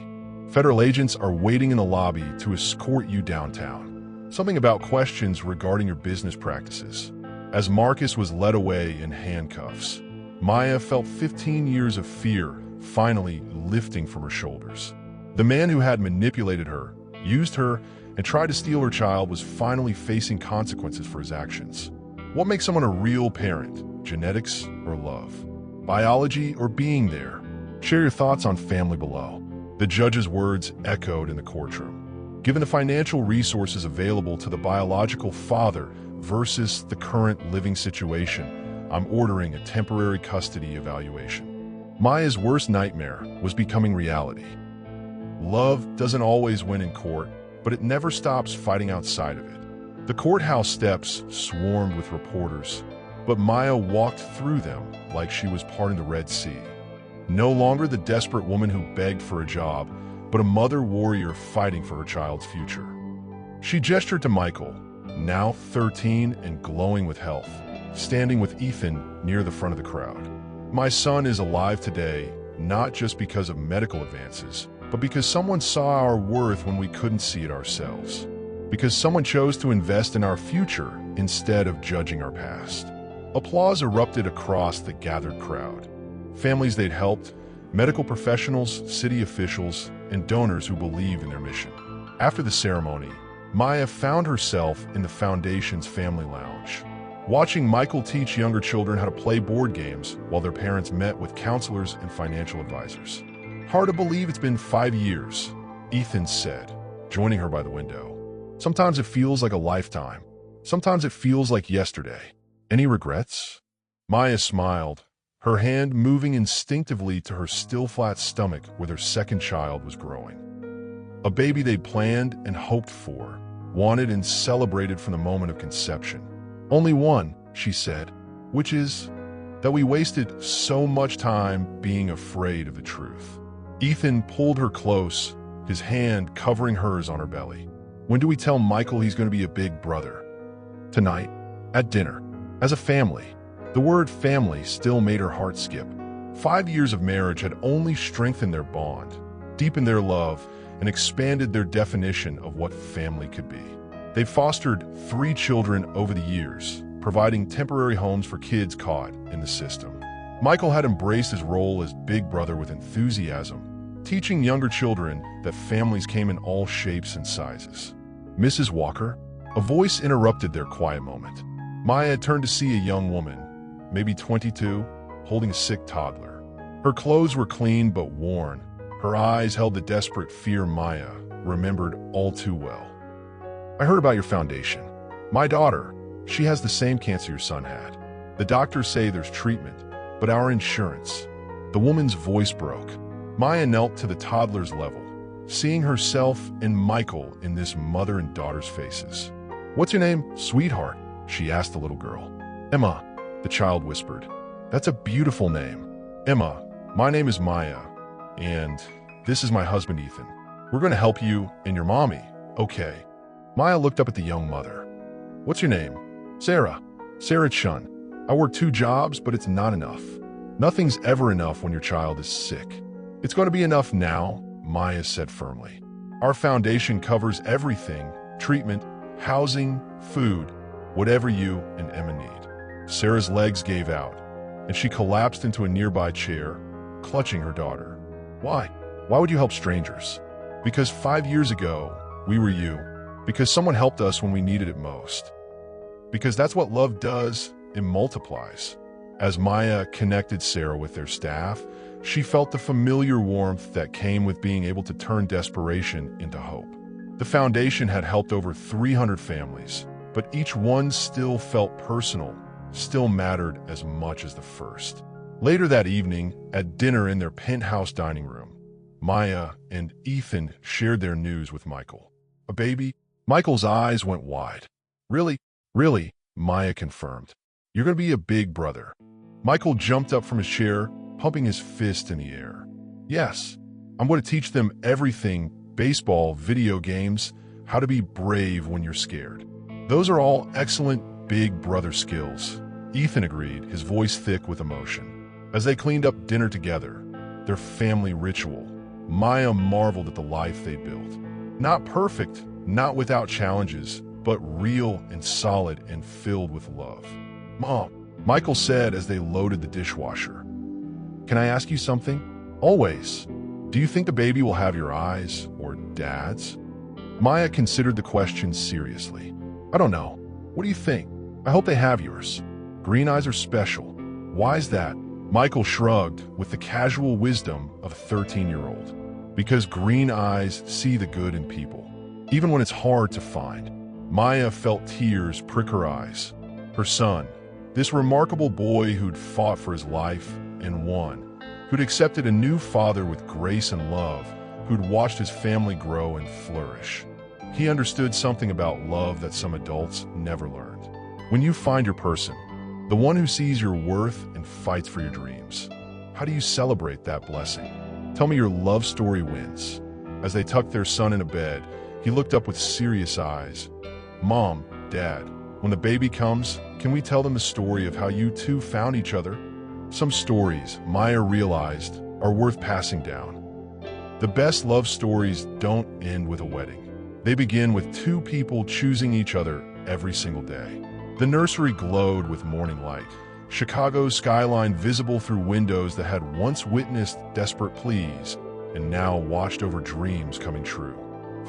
"Federal agents are waiting in the lobby to escort you downtown. Something about questions regarding your business practices." As Marcus was led away in handcuffs, Maya felt 15 years of fear finally lifting from her shoulders. The man who had manipulated her, used her, and tried to steal her child was finally facing consequences for his actions. What makes someone a real parent? Genetics or love? Biology or being there? Share your thoughts on family below. The judge's words echoed in the courtroom. Given the financial resources available to the biological father versus the current living situation, I'm ordering a temporary custody evaluation. Maya's worst nightmare was becoming reality. Love doesn't always win in court, but it never stops fighting outside of it. The courthouse steps swarmed with reporters, but Maya walked through them like she was parting the Red Sea. No longer the desperate woman who begged for a job, but a mother warrior fighting for her child's future. She gestured to Michael, now 13 and glowing with health, standing with Ethan near the front of the crowd. "My son is alive today, not just because of medical advances, but because someone saw our worth when we couldn't see it ourselves. Because someone chose to invest in our future instead of judging our past." Applause erupted across the gathered crowd. Families they'd helped, medical professionals, city officials, and donors who believe in their mission. After the ceremony, Maya found herself in the Foundation's family lounge, watching Michael teach younger children how to play board games while their parents met with counselors and financial advisors. "Hard to believe it's been 5 years, Ethan said, joining her by the window. "Sometimes it feels like a lifetime. Sometimes it feels like yesterday. Any regrets?" Maya smiled, her hand moving instinctively to her still flat stomach where their second child was growing. A baby they'd planned and hoped for, wanted and celebrated from the moment of conception. "Only one," she said, "which is that we wasted so much time being afraid of the truth." Ethan pulled her close, his hand covering hers on her belly. "When do we tell Michael he's going to be a big brother?" "Tonight, at dinner, as a family." The word family still made her heart skip. 5 years of marriage had only strengthened their bond, deepened their love, and expanded their definition of what family could be. They fostered 3 children over the years, providing temporary homes for kids caught in the system. Michael had embraced his role as big brother with enthusiasm, teaching younger children that families came in all shapes and sizes. "Mrs. Walker?" A voice interrupted their quiet moment. Maya turned to see a young woman, maybe 22, holding a sick toddler. Her clothes were clean but worn. Her eyes held the desperate fear Maya remembered all too well. "I heard about your foundation. My daughter, she has the same cancer your son had. The doctors say there's treatment, but our insurance..." The woman's voice broke. Maya knelt to the toddler's level, seeing herself and Michael in this mother and daughter's faces. "What's your name, sweetheart?" she asked the little girl. "Emma," the child whispered. "That's a beautiful name. Emma, my name is Maya, and this is my husband, Ethan. We're going to help you and your mommy, okay?" Maya looked up at the young mother. "What's your name?" "Sarah. Sarah Chun. I work 2 jobs, but it's not enough. Nothing's ever enough when your child is sick." "It's going to be enough now," Maya said firmly. "Our foundation covers everything: treatment, housing, food, whatever you and Emma need." Sarah's legs gave out, and she collapsed into a nearby chair, clutching her daughter. "Why? Why would you help strangers?" "Because 5 years ago, we were you. Because someone helped us when we needed it most. Because that's what love does, it multiplies." As Maya connected Sarah with their staff, she felt the familiar warmth that came with being able to turn desperation into hope. The foundation had helped over 300 families, but each one still felt personal, still mattered as much as the first. Later that evening, at dinner in their penthouse dining room, Maya and Ethan shared their news with Michael. A baby? Michael's eyes went wide. Really? Really? Maya confirmed. You're going to be a big brother. Michael jumped up from his chair, pumping his fist in the air. Yes, I'm going to teach them everything: baseball, video games, how to be brave when you're scared. Those are all excellent big brother skills, Ethan agreed, his voice thick with emotion. As they cleaned up dinner together, their family ritual, Maya marveled at the life they'd built. Not perfect, not without challenges, but real and solid and filled with love. Mom, Michael said as they loaded the dishwasher. Can I ask you something? Always. Do you think the baby will have your eyes or Dad's? Maya considered the question seriously. I don't know. What do you think? I hope they have yours. Green eyes are special. Why is that? Michael shrugged with the casual wisdom of a 13-year-old. Because green eyes see the good in people, even when it's hard to find. Maya felt tears prick her eyes. Her son, this remarkable boy who'd fought for his life and won, who'd accepted a new father with grace and love, who'd watched his family grow and flourish. He understood something about love that some adults never learned. When you find your person, the one who sees your worth and fights for your dreams, how do you celebrate that blessing? Tell me your love story wins. As they tucked their son into bed, he looked up with serious eyes. Mom, Dad, when the baby comes, can we tell them the story of how you two found each other? Some stories, Maya realized, are worth passing down. The best love stories don't end with a wedding. They begin with two people choosing each other every single day. The nursery glowed with morning light, Chicago's skyline visible through windows that had once witnessed desperate pleas and now watched over dreams coming true.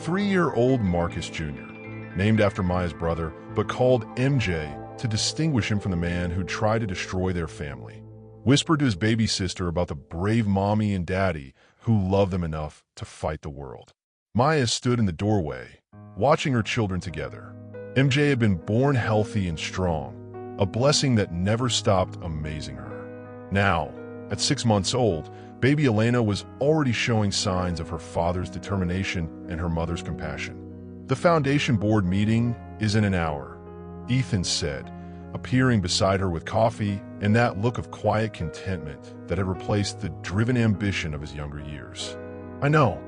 3-year-old Marcus Jr., named after Maya's brother, but called MJ to distinguish him from the man who tried to destroy their family, whispered to his baby sister about the brave mommy and daddy who loved them enough to fight the world. Maya stood in the doorway, watching her children together. MJ had been born healthy and strong, a blessing that never stopped amazing her. Now, at 6 months old, baby Elena was already showing signs of her father's determination and her mother's compassion. The foundation board meeting is in an hour, Ethan said, appearing beside her with coffee and that look of quiet contentment that had replaced the driven ambition of his younger years. I know.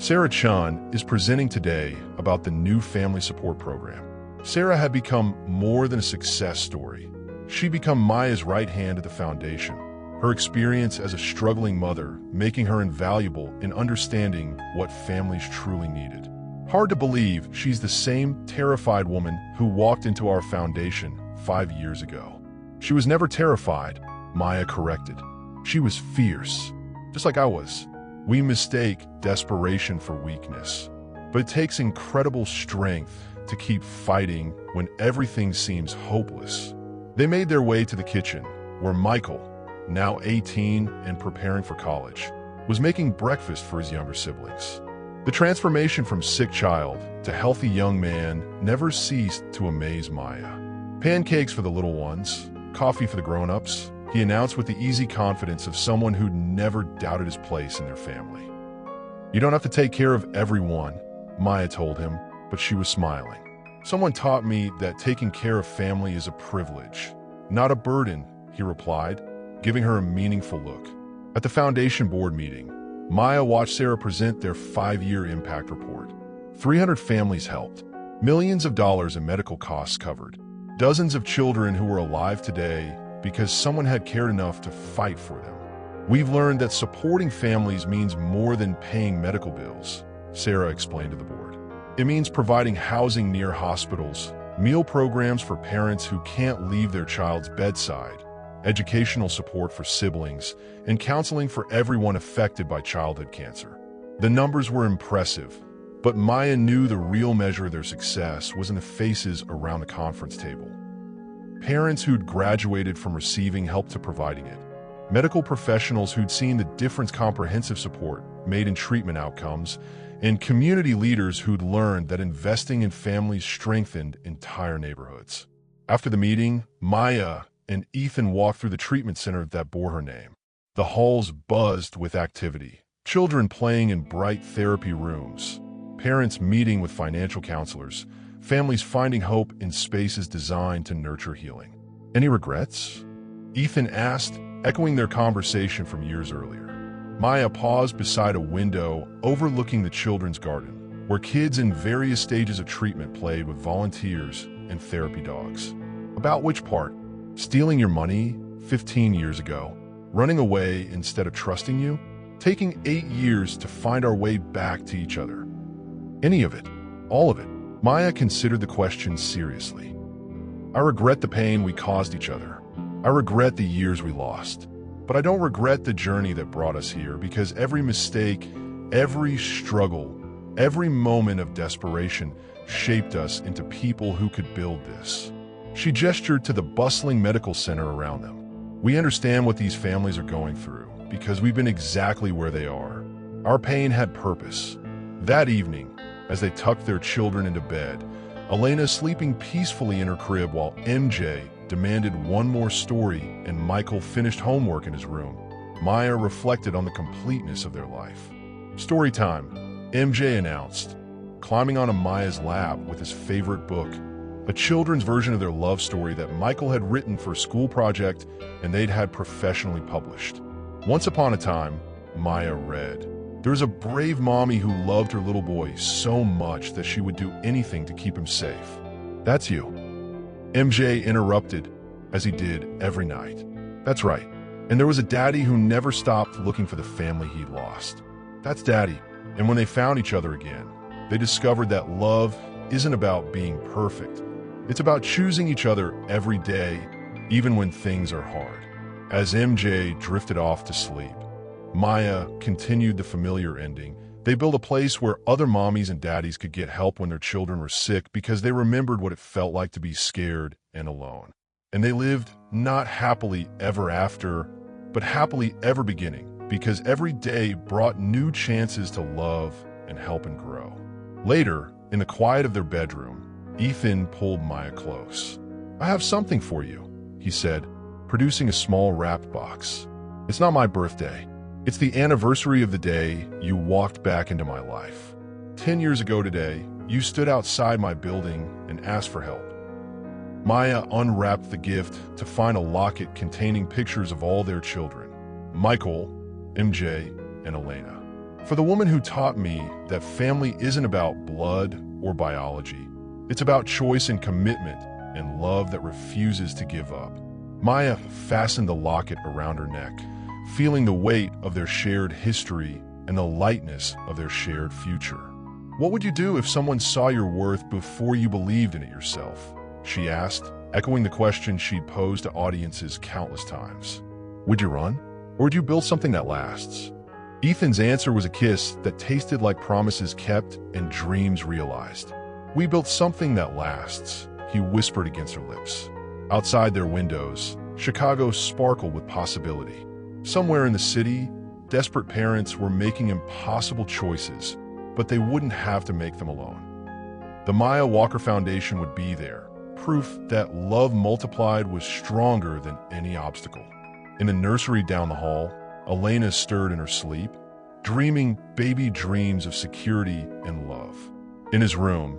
Sarah Chun is presenting today about the new family support program. Sarah had become more than a success story. She'd become Maya's right hand at the foundation, her experience as a struggling mother making her invaluable in understanding what families truly needed. Hard to believe she's the same terrified woman who walked into our foundation 5 years ago. She was never terrified, Maya corrected. She was fierce, just like I was. We mistake desperation for weakness, but it takes incredible strength to keep fighting when everything seems hopeless. They made their way to the kitchen, where Michael, now 18 and preparing for college, was making breakfast for his younger siblings. The transformation from sick child to healthy young man never ceased to amaze Maya. Pancakes for the little ones, coffee for the grown-ups, he announced with the easy confidence of someone who'd never doubted his place in their family. You don't have to take care of everyone, Maya told him, but she was smiling. Someone taught me that taking care of family is a privilege, not a burden, he replied, giving her a meaningful look. At the foundation board meeting, Maya watched Sarah present their 5-year impact report. 300 families helped, millions of dollars in medical costs covered, dozens of children who were alive today because someone had cared enough to fight for them. We've learned that supporting families means more than paying medical bills, Sarah explained to the board. It means providing housing near hospitals, meal programs for parents who can't leave their child's bedside, educational support for siblings, and counseling for everyone affected by childhood cancer. The numbers were impressive, but Maya knew the real measure of their success was in the faces around the conference table. Parents who'd graduated from receiving help to providing it. Medical professionals who'd seen the difference comprehensive support made in treatment outcomes, and community leaders who'd learned that investing in families strengthened entire neighborhoods. After the meeting, Maya and Ethan walked through the treatment center that bore her name. The halls buzzed with activity, children playing in bright therapy rooms, parents meeting with financial counselors, families finding hope in spaces designed to nurture healing. Any regrets? Ethan asked, echoing their conversation from years earlier. Maya paused beside a window overlooking the children's garden, where kids in various stages of treatment played with volunteers and therapy dogs. About which part? Stealing your money 15 years ago? Running away instead of trusting you? Taking 8 years to find our way back to each other? Any of it? All of it? Maya considered the question seriously. I regret the pain we caused each other. I regret the years we lost. But I don't regret the journey that brought us here, because every mistake, every struggle, every moment of desperation shaped us into people who could build this. She gestured to the bustling medical center around them. We understand what these families are going through, because we've been exactly where they are. Our pain had purpose. That evening, as they tucked their children into bed, Elena sleeping peacefully in her crib while MJ demanded one more story and Michael finished homework in his room, Maya reflected on the completeness of their life. Story time, MJ announced, climbing onto Maya's lap with his favorite book, a children's version of their love story that Michael had written for a school project and they'd had professionally published. Once upon a time, Maya read, there was a brave mommy who loved her little boy so much that she would do anything to keep him safe. That's you. MJ interrupted, as he did every night. That's right. And there was a daddy who never stopped looking for the family he'd lost. That's Daddy. And when they found each other again, they discovered that love isn't about being perfect. It's about choosing each other every day, even when things are hard. As MJ drifted off to sleep, Maya continued the familiar ending. They built a place where other mommies and daddies could get help when their children were sick because they remembered what it felt like to be scared and alone. And they lived not happily ever after, but happily ever beginning, because every day brought new chances to love and help and grow. Later, in the quiet of their bedroom, Ethan pulled Maya close. I have something for you, he said, producing a small wrapped box. It's not my birthday. It's the anniversary of the day you walked back into my life. 10 years ago today, you stood outside my building and asked for help. Maya unwrapped the gift to find a locket containing pictures of all their children, Michael, MJ, and Elena. For the woman who taught me that family isn't about blood or biology, it's about choice and commitment and love that refuses to give up. Maya fastened the locket around her neck, feeling the weight of their shared history and the lightness of their shared future. What would you do if someone saw your worth before you believed in it yourself? She asked, echoing the question she'd posed to audiences countless times. Would you run? Or would you build something that lasts? Ethan's answer was a kiss that tasted like promises kept and dreams realized. We built something that lasts, he whispered against her lips. Outside their windows, Chicago sparkled with possibility. Somewhere in the city, desperate parents were making impossible choices, but they wouldn't have to make them alone. The Maya Walker Foundation would be there, proof that love multiplied was stronger than any obstacle. In the nursery down the hall, Elena stirred in her sleep, dreaming baby dreams of security and love. In his room,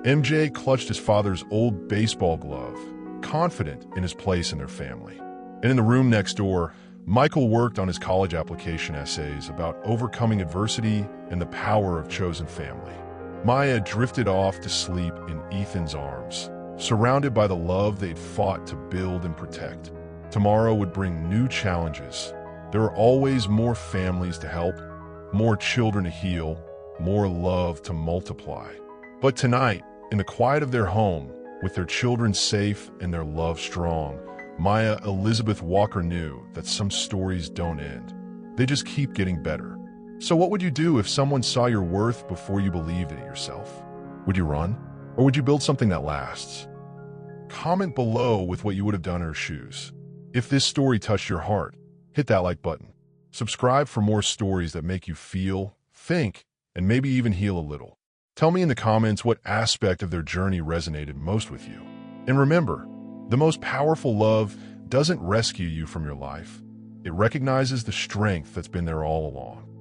MJ clutched his father's old baseball glove, confident in his place in their family. And in the room next door, Michael worked on his college application essays about overcoming adversity and the power of chosen family. Maya drifted off to sleep in Ethan's arms, surrounded by the love they'd fought to build and protect. Tomorrow would bring new challenges. There are always more families to help, more children to heal, more love to multiply. But tonight, in the quiet of their home, with their children safe and their love strong, Maya Elizabeth Walker knew that some stories don't end. They just keep getting better. So what would you do if someone saw your worth before you believed in it yourself? Would you run? Or would you build something that lasts? Comment below with what you would have done in her shoes. If this story touched your heart, hit that like button. Subscribe for more stories that make you feel, think, and maybe even heal a little. Tell me in the comments what aspect of their journey resonated most with you. And remember, the most powerful love doesn't rescue you from your life. It recognizes the strength that's been there all along.